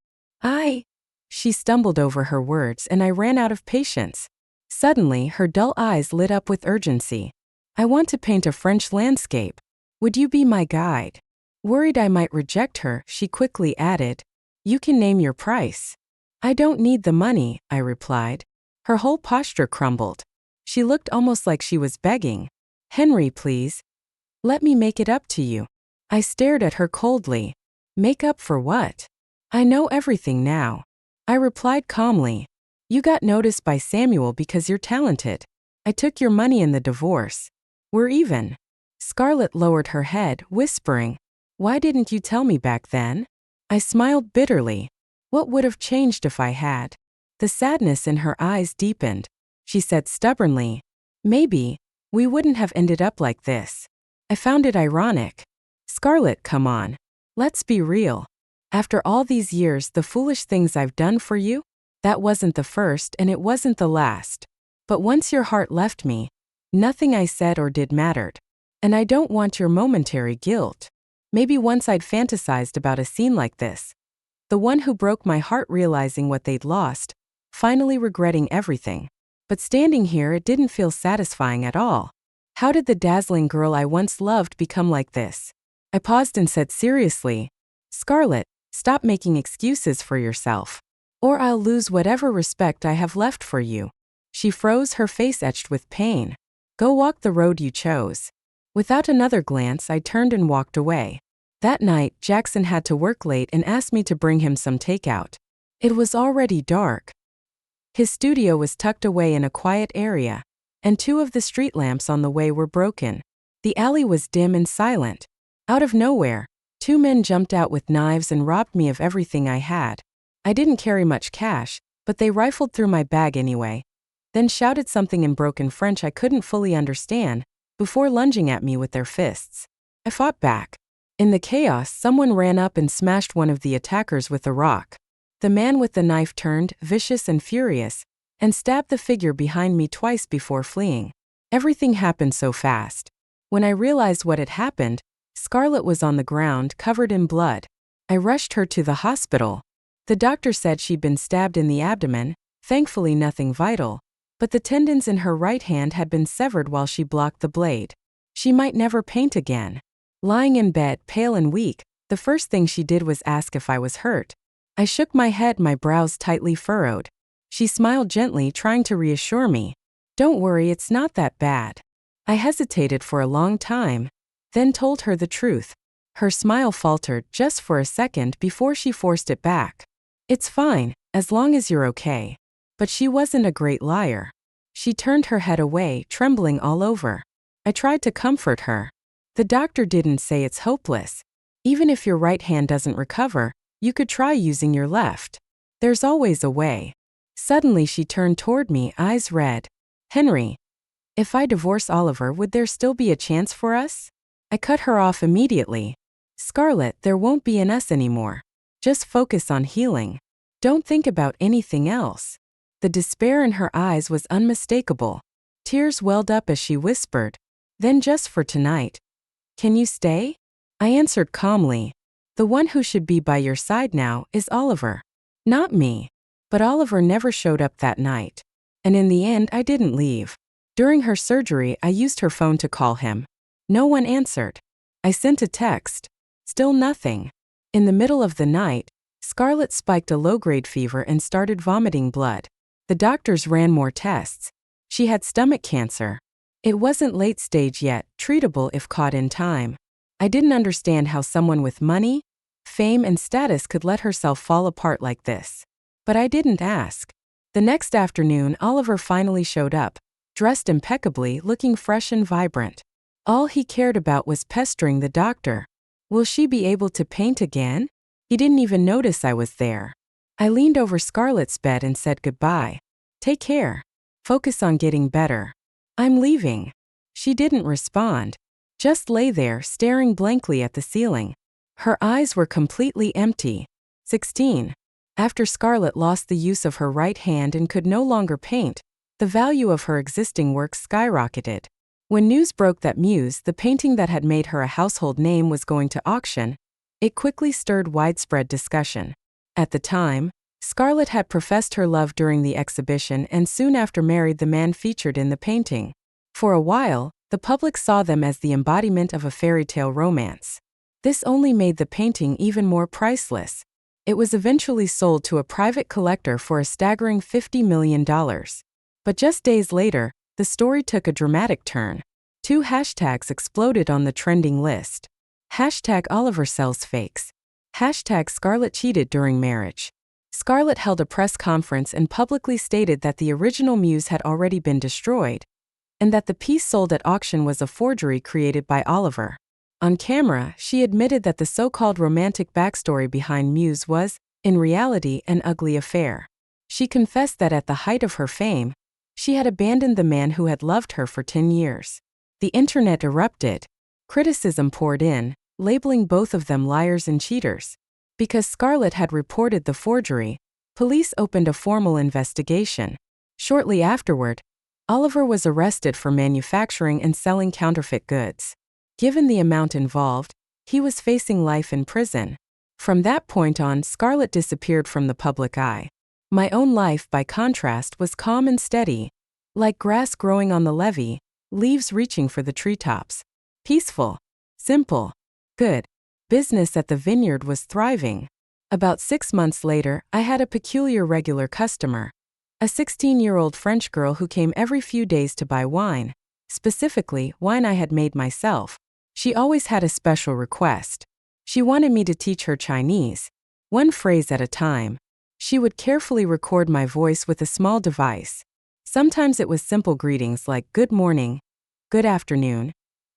She stumbled over her words and I ran out of patience. Suddenly, her dull eyes lit up with urgency. I want to paint a French landscape. Would you be my guide? Worried I might reject her, she quickly added, you can name your price. I don't need the money, I replied. Her whole posture crumbled. She looked almost like she was begging. Henry, please. Let me make it up to you. I stared at her coldly. Make up for what? I know everything now. I replied calmly. You got noticed by Samuel because you're talented. I took your money in the divorce. We're even. Scarlett lowered her head, whispering, why didn't you tell me back then? I smiled bitterly. What would have changed if I had? The sadness in her eyes deepened. She said stubbornly, maybe, we wouldn't have ended up like this. I found it ironic. Scarlett, come on. Let's be real. After all these years, the foolish things I've done for you, that wasn't the first and it wasn't the last. But once your heart left me, nothing I said or did mattered. And I don't want your momentary guilt. Maybe once I'd fantasized about a scene like this. The one who broke my heart realizing what they'd lost, finally regretting everything. But standing here, it didn't feel satisfying at all. How did the dazzling girl I once loved become like this? I paused and said seriously, Scarlett, stop making excuses for yourself. Or I'll lose whatever respect I have left for you. She froze, her face etched with pain. Go walk the road you chose. Without another glance, I turned and walked away. That night, Jackson had to work late and asked me to bring him some takeout. It was already dark. His studio was tucked away in a quiet area, and 2 of the street lamps on the way were broken. The alley was dim and silent. Out of nowhere, 2 men jumped out with knives and robbed me of everything I had. I didn't carry much cash, but they rifled through my bag anyway, then shouted something in broken French I couldn't fully understand, before lunging at me with their fists. I fought back. In the chaos, someone ran up and smashed one of the attackers with a rock. The man with the knife turned, vicious and furious, and stabbed the figure behind me twice before fleeing. Everything happened so fast. When I realized what had happened, Scarlett was on the ground, covered in blood. I rushed her to the hospital. The doctor said she'd been stabbed in the abdomen, thankfully nothing vital, but the tendons in her right hand had been severed while she blocked the blade. She might never paint again. Lying in bed, pale and weak, the first thing she did was ask if I was hurt. I shook my head, my brows tightly furrowed. She smiled gently, trying to reassure me. Don't worry, it's not that bad. I hesitated for a long time, then told her the truth. Her smile faltered just for a second before she forced it back. It's fine, as long as you're okay. But she wasn't a great liar. She turned her head away, trembling all over. I tried to comfort her. The doctor didn't say it's hopeless. Even if your right hand doesn't recover, you could try using your left. There's always a way. Suddenly she turned toward me, eyes red. Henry, if I divorce Oliver, would there still be a chance for us? I cut her off immediately. Scarlett, there won't be an us anymore. Just focus on healing. Don't think about anything else." The despair in her eyes was unmistakable. Tears welled up as she whispered, "Then just for tonight. Can you stay?" I answered calmly, "The one who should be by your side now is Oliver. Not me." But Oliver never showed up that night. And in the end, I didn't leave. During her surgery, I used her phone to call him. No one answered. I sent a text. Still nothing. In the middle of the night, Scarlett spiked a low-grade fever and started vomiting blood. The doctors ran more tests. She had stomach cancer. It wasn't late stage yet, treatable if caught in time. I didn't understand how someone with money, fame, and status could let herself fall apart like this. But I didn't ask. The next afternoon, Oliver finally showed up, dressed impeccably, looking fresh and vibrant. All he cared about was pestering the doctor. Will she be able to paint again? He didn't even notice I was there. I leaned over Scarlett's bed and said goodbye. Take care. Focus on getting better. I'm leaving. She didn't respond. Just lay there, staring blankly at the ceiling. Her eyes were completely empty. 16. After Scarlett lost the use of her right hand and could no longer paint, the value of her existing works skyrocketed. When news broke that Muse, the painting that had made her a household name, was going to auction, it quickly stirred widespread discussion. At the time, Scarlett had professed her love during the exhibition and soon after married the man featured in the painting. For a while, the public saw them as the embodiment of a fairy tale romance. This only made the painting even more priceless. It was eventually sold to a private collector for a staggering $50 million. But just days later, the story took a dramatic turn. 2 hashtags exploded on the trending list. Hashtag Oliver sells fakes. Hashtag Scarlett cheated during marriage. Scarlett held a press conference and publicly stated that the original Muse had already been destroyed, and that the piece sold at auction was a forgery created by Oliver. On camera, she admitted that the so-called romantic backstory behind Muse was, in reality, an ugly affair. She confessed that at the height of her fame, she had abandoned the man who had loved her for 10 years. The internet erupted. Criticism poured in, labeling both of them liars and cheaters. Because Scarlett had reported the forgery, police opened a formal investigation. Shortly afterward, Oliver was arrested for manufacturing and selling counterfeit goods. Given the amount involved, he was facing life in prison. From that point on, Scarlett disappeared from the public eye. My own life, by contrast, was calm and steady, like grass growing on the levee, leaves reaching for the treetops. Peaceful, simple, good. Business at the vineyard was thriving. About 6 months later, I had a peculiar regular customer, a 16-year-old French girl who came every few days to buy wine, specifically wine I had made myself. She always had a special request. She wanted me to teach her Chinese, one phrase at a time. She would carefully record my voice with a small device. Sometimes it was simple greetings like good morning, good afternoon,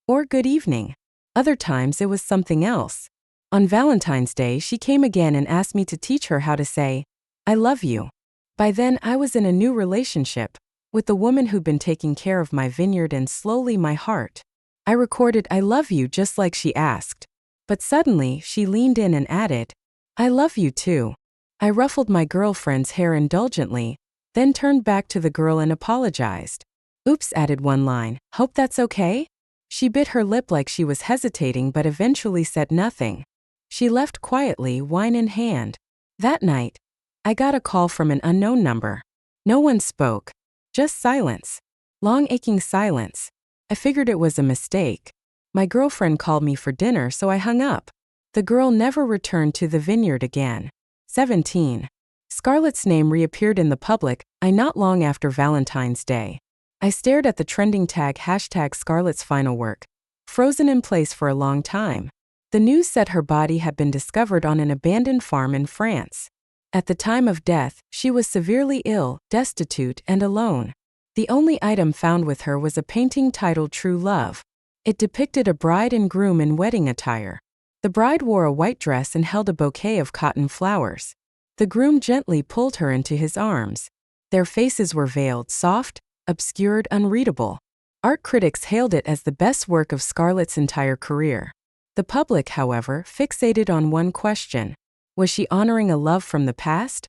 or good evening. Other times it was something else. On Valentine's Day, she came again and asked me to teach her how to say, "I love you." By then, I was in a new relationship with the woman who'd been taking care of my vineyard, and slowly my heart. I recorded "I love you" just like she asked. But suddenly, she leaned in and added, "I love you too." I ruffled my girlfriend's hair indulgently, then turned back to the girl and apologized. "Oops," added one line, "hope that's okay?" She bit her lip like she was hesitating but eventually said nothing. She left quietly, wine in hand. That night, I got a call from an unknown number. No one spoke. Just silence. Long aching silence. I figured it was a mistake. My girlfriend called me for dinner, so I hung up. The girl never returned to the vineyard again. 17. Scarlett's name reappeared in the public eye not long after Valentine's Day. I stared at the trending tag hashtag Scarlett's final work, frozen in place for a long time. The news said her body had been discovered on an abandoned farm in France. At the time of death, she was severely ill, destitute, and alone. The only item found with her was a painting titled True Love. It depicted a bride and groom in wedding attire. The bride wore a white dress and held a bouquet of cotton flowers. The groom gently pulled her into his arms. Their faces were veiled, soft, obscured, unreadable. Art critics hailed it as the best work of Scarlett's entire career. The public, however, fixated on one question. Was she honoring a love from the past,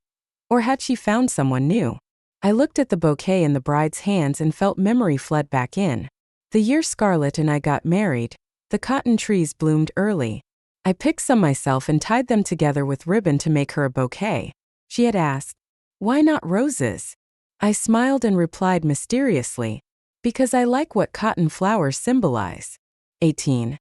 Or had she found someone new? I looked at the bouquet in the bride's hands and felt memory flood back in. The year Scarlett and I got married, the cotton trees bloomed early. I picked some myself and tied them together with ribbon to make her a bouquet. She had asked, "Why not roses?" I smiled and replied mysteriously, "Because I like what cotton flowers symbolize." 18.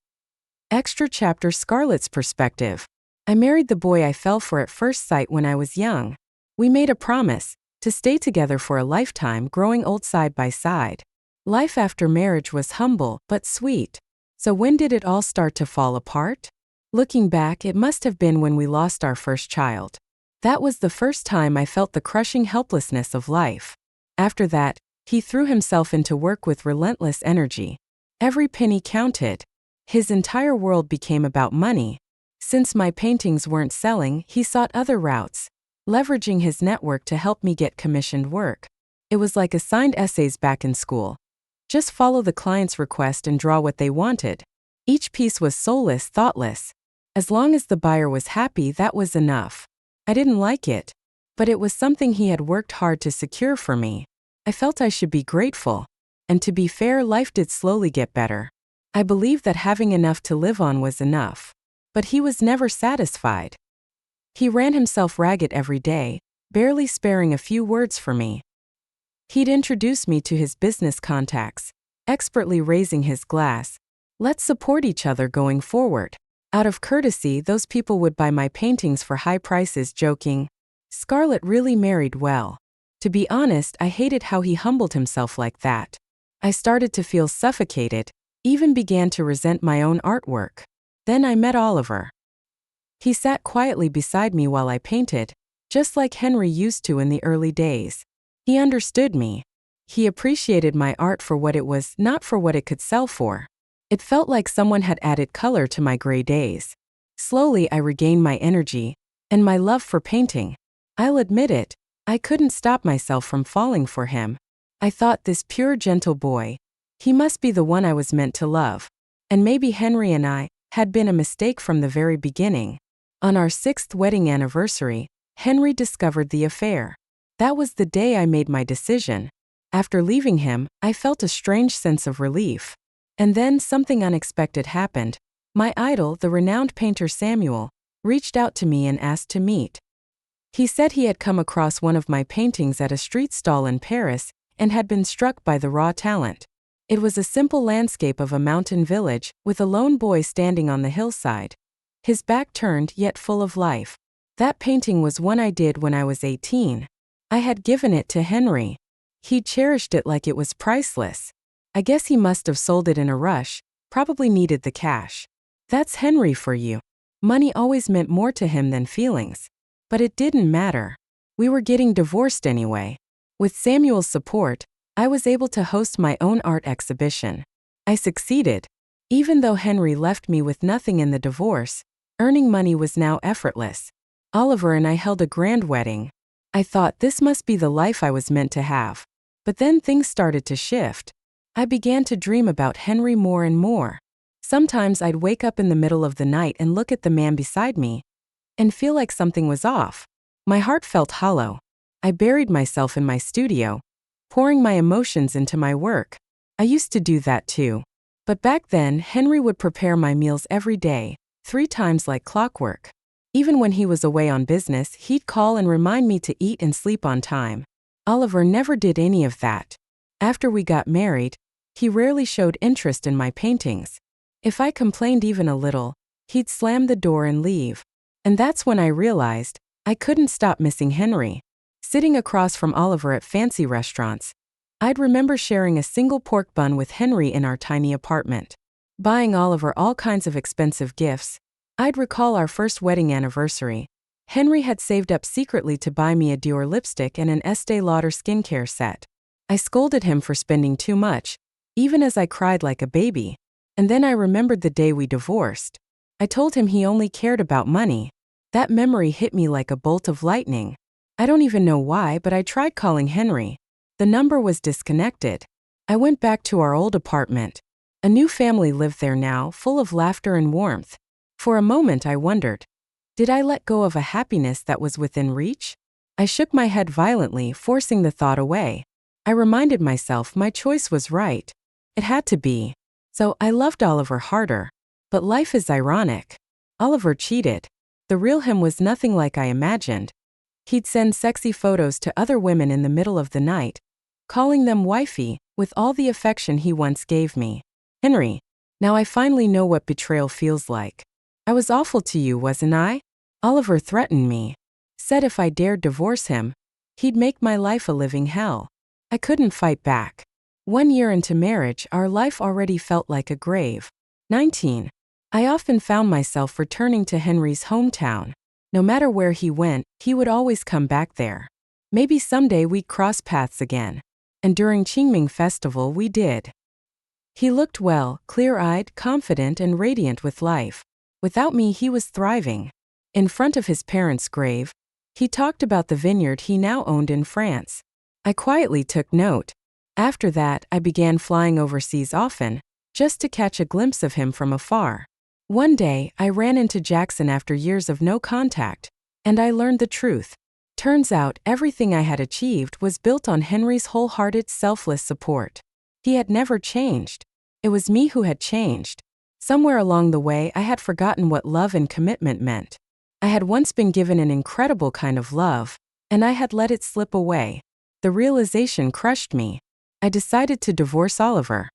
Extra chapter: Scarlett's perspective. I married the boy I fell for at first sight when I was young. We made a promise to stay together for a lifetime, growing old side by side. Life after marriage was humble but sweet. So when did it all start to fall apart? Looking back, it must have been when we lost our first child. That was the first time I felt the crushing helplessness of life. After that, he threw himself into work with relentless energy. Every penny counted. His entire world became about money. Since my paintings weren't selling, he sought other routes, leveraging his network to help me get commissioned work. It was like assigned essays back in school. Just follow the client's request and draw what they wanted. Each piece was soulless, thoughtless. As long as the buyer was happy, that was enough. I didn't like it, but it was something he had worked hard to secure for me. I felt I should be grateful. And to be fair, life did slowly get better. I believed that having enough to live on was enough. But he was never satisfied. He ran himself ragged every day, barely sparing a few words for me. He'd introduce me to his business contacts, expertly raising his glass. "Let's support each other going forward." Out of courtesy, those people would buy my paintings for high prices, joking, "Scarlett really married well." To be honest, I hated how he humbled himself like that. I started to feel suffocated, even began to resent my own artwork. Then I met Oliver. He sat quietly beside me while I painted, just like Henry used to in the early days. He understood me. He appreciated my art for what it was, not for what it could sell for. It felt like someone had added color to my gray days. Slowly I regained my energy and my love for painting. I'll admit it, I couldn't stop myself from falling for him. I thought, this pure, gentle boy, he must be the one I was meant to love. And maybe Henry and I had been a mistake from the very beginning. On our 6th wedding anniversary, Henry discovered the affair. That was the day I made my decision. After leaving him, I felt a strange sense of relief. And then something unexpected happened. My idol, the renowned painter Samuel, reached out to me and asked to meet. He said he had come across one of my paintings at a street stall in Paris and had been struck by the raw talent. It was a simple landscape of a mountain village, with a lone boy standing on the hillside. His back turned, yet full of life. That painting was one I did when I was 18. I had given it to Henry. He cherished it like it was priceless. I guess he must have sold it in a rush, probably needed the cash. That's Henry for you. Money always meant more to him than feelings. But it didn't matter. We were getting divorced anyway. With Samuel's support, I was able to host my own art exhibition. I succeeded. Even though Henry left me with nothing in the divorce, earning money was now effortless. Oliver and I held a grand wedding. I thought, this must be the life I was meant to have. But then things started to shift. I began to dream about Henry more and more. Sometimes I'd wake up in the middle of the night and look at the man beside me and feel like something was off. My heart felt hollow. I buried myself in my studio, pouring my emotions into my work. I used to do that too. But back then, Henry would prepare my meals every day, 3 times like clockwork. Even when he was away on business, he'd call and remind me to eat and sleep on time. Oliver never did any of that. After we got married, he rarely showed interest in my paintings. If I complained even a little, he'd slam the door and leave. And that's when I realized I couldn't stop missing Henry. Sitting across from Oliver at fancy restaurants, I'd remember sharing a single pork bun with Henry in our tiny apartment. Buying Oliver all kinds of expensive gifts. I'd recall our first wedding anniversary. Henry had saved up secretly to buy me a Dior lipstick and an Estee Lauder skincare set. I scolded him for spending too much, even as I cried like a baby. And then I remembered the day we divorced. I told him he only cared about money. That memory hit me like a bolt of lightning. I don't even know why, but I tried calling Henry. The number was disconnected. I went back to our old apartment. A new family lived there now, full of laughter and warmth. For a moment I wondered, did I let go of a happiness that was within reach? I shook my head violently, forcing the thought away. I reminded myself my choice was right. It had to be. So I loved Oliver harder. But life is ironic. Oliver cheated. The real him was nothing like I imagined. He'd send sexy photos to other women in the middle of the night, calling them wifey, with all the affection he once gave me. Henry, now I finally know what betrayal feels like. I was awful to you, wasn't I? Oliver threatened me. Said if I dared divorce him, he'd make my life a living hell. I couldn't fight back. 1 year into marriage, our life already felt like a grave. 19. I often found myself returning to Henry's hometown. No matter where he went, he would always come back there. Maybe someday we'd cross paths again. And during Qingming Festival we did. He looked well, clear-eyed, confident and radiant with life. Without me he was thriving. In front of his parents' grave, he talked about the vineyard he now owned in France. I quietly took note. After that, I began flying overseas often, just to catch a glimpse of him from afar. One day, I ran into Jackson after years of no contact, and I learned the truth. Turns out, everything I had achieved was built on Henry's wholehearted, selfless support. He had never changed. It was me who had changed. Somewhere along the way, I had forgotten what love and commitment meant. I had once been given an incredible kind of love, and I had let it slip away. The realization crushed me. I decided to divorce Oliver.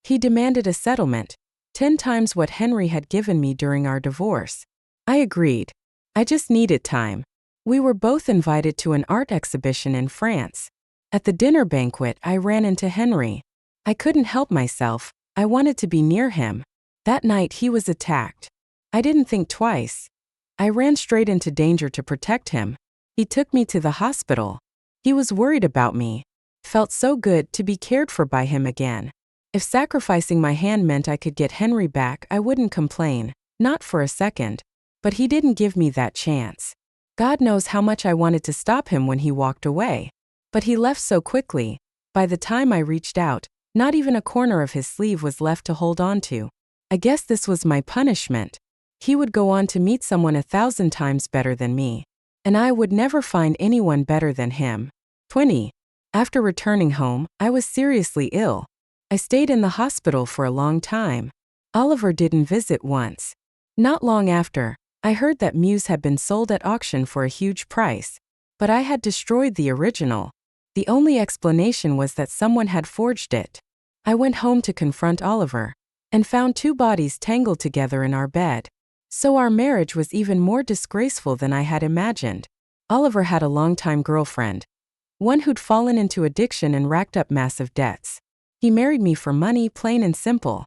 He demanded a settlement, 10 times what Henry had given me during our divorce. I agreed. I just needed time. We were both invited to an art exhibition in France. At the dinner banquet, I ran into Henry. I couldn't help myself. I wanted to be near him. That night he was attacked. I didn't think twice. I ran straight into danger to protect him. He took me to the hospital. He was worried about me. Felt so good to be cared for by him again. If sacrificing my hand meant I could get Henry back, I wouldn't complain, not for a second. But he didn't give me that chance. God knows how much I wanted to stop him when he walked away. But he left so quickly. By the time I reached out, not even a corner of his sleeve was left to hold on to. I guess this was my punishment. He would go on to meet someone 1,000 times better than me. And I would never find anyone better than him. 20. After returning home, I was seriously ill. I stayed in the hospital for a long time. Oliver didn't visit once. Not long after, I heard that Muse had been sold at auction for a huge price. But I had destroyed the original. The only explanation was that someone had forged it. I went home to confront Oliver, and found 2 bodies tangled together in our bed. So our marriage was even more disgraceful than I had imagined. Oliver had a longtime girlfriend, one who'd fallen into addiction and racked up massive debts. He married me for money, plain and simple.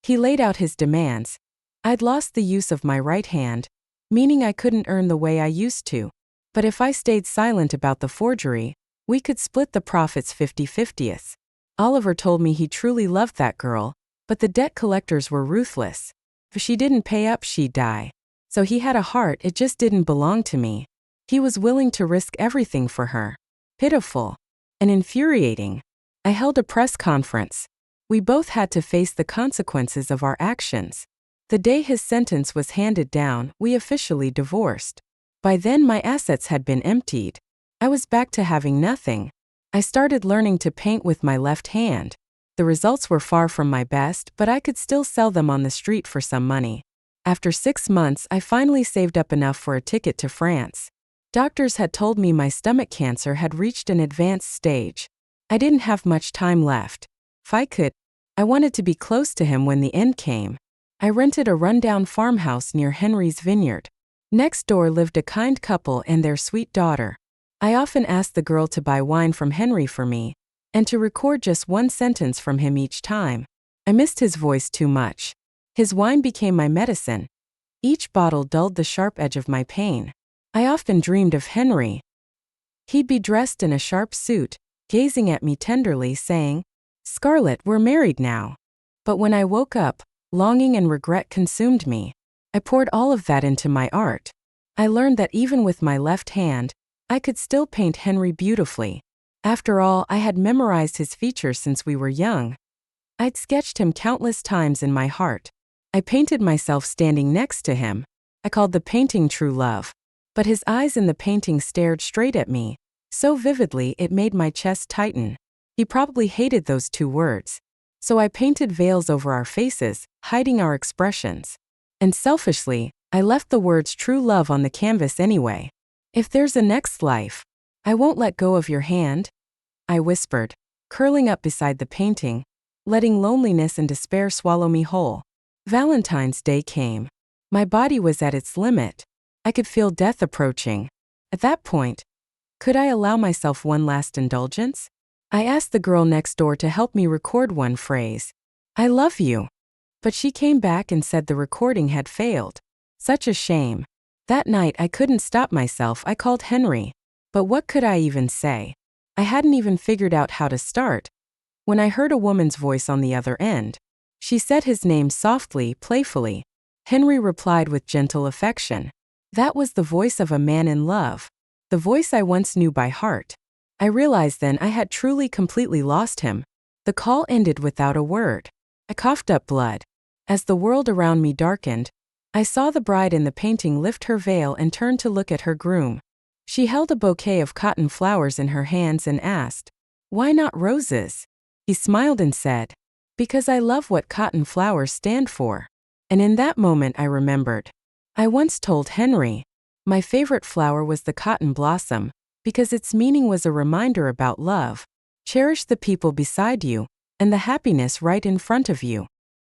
He laid out his demands. I'd lost the use of my right hand, meaning I couldn't earn the way I used to. But if I stayed silent about the forgery, we could split the profits 50-50. Oliver told me he truly loved that girl, but the debt collectors were ruthless. If she didn't pay up, she'd die. So he had a heart, it just didn't belong to me. He was willing to risk everything for her. Pitiful. And infuriating. I held a press conference. We both had to face the consequences of our actions. The day his sentence was handed down, we officially divorced. By then my assets had been emptied. I was back to having nothing. I started learning to paint with my left hand. The results were far from my best, but I could still sell them on the street for some money. After 6 months, I finally saved up enough for a ticket to France. Doctors had told me my stomach cancer had reached an advanced stage. I didn't have much time left. If I could, I wanted to be close to him when the end came. I rented a rundown farmhouse near Henry's vineyard. Next door lived a kind couple and their sweet daughter. I often asked the girl to buy wine from Henry for me, and to record just 1 sentence from him each time. I missed his voice too much. His wine became my medicine. Each bottle dulled the sharp edge of my pain. I often dreamed of Henry. He'd be dressed in a sharp suit, gazing at me tenderly, saying, "Scarlett, we're married now." But when I woke up, longing and regret consumed me. I poured all of that into my art. I learned that even with my left hand, I could still paint Henry beautifully. After all, I had memorized his features since we were young. I'd sketched him countless times in my heart. I painted myself standing next to him. I called the painting true love. But his eyes in the painting stared straight at me, so vividly it made my chest tighten. He probably hated those 2 words. So I painted veils over our faces, hiding our expressions. And selfishly, I left the words true love on the canvas anyway. If there's a next life, I won't let go of your hand, I whispered, curling up beside the painting, letting loneliness and despair swallow me whole. Valentine's Day came. My body was at its limit. I could feel death approaching. At that point, could I allow myself one last indulgence? I asked the girl next door to help me record one phrase. I love you. But she came back and said the recording had failed. Such a shame. That night I couldn't stop myself. I called Henry. But what could I even say? I hadn't even figured out how to start. When I heard a woman's voice on the other end, she said his name softly, playfully. Henry replied with gentle affection. That was the voice of a man in love. The voice I once knew by heart. I realized then I had truly completely lost him. The call ended without a word. I coughed up blood. As the world around me darkened, I saw the bride in the painting lift her veil and turn to look at her groom. She held a bouquet of cotton flowers in her hands and asked, "Why not roses?" He smiled and said, "Because I love what cotton flowers stand for." And in that moment I remembered. I once told Henry, my favorite flower was the cotton blossom, because its meaning was a reminder about love. Cherish the people beside you, and the happiness right in front of you.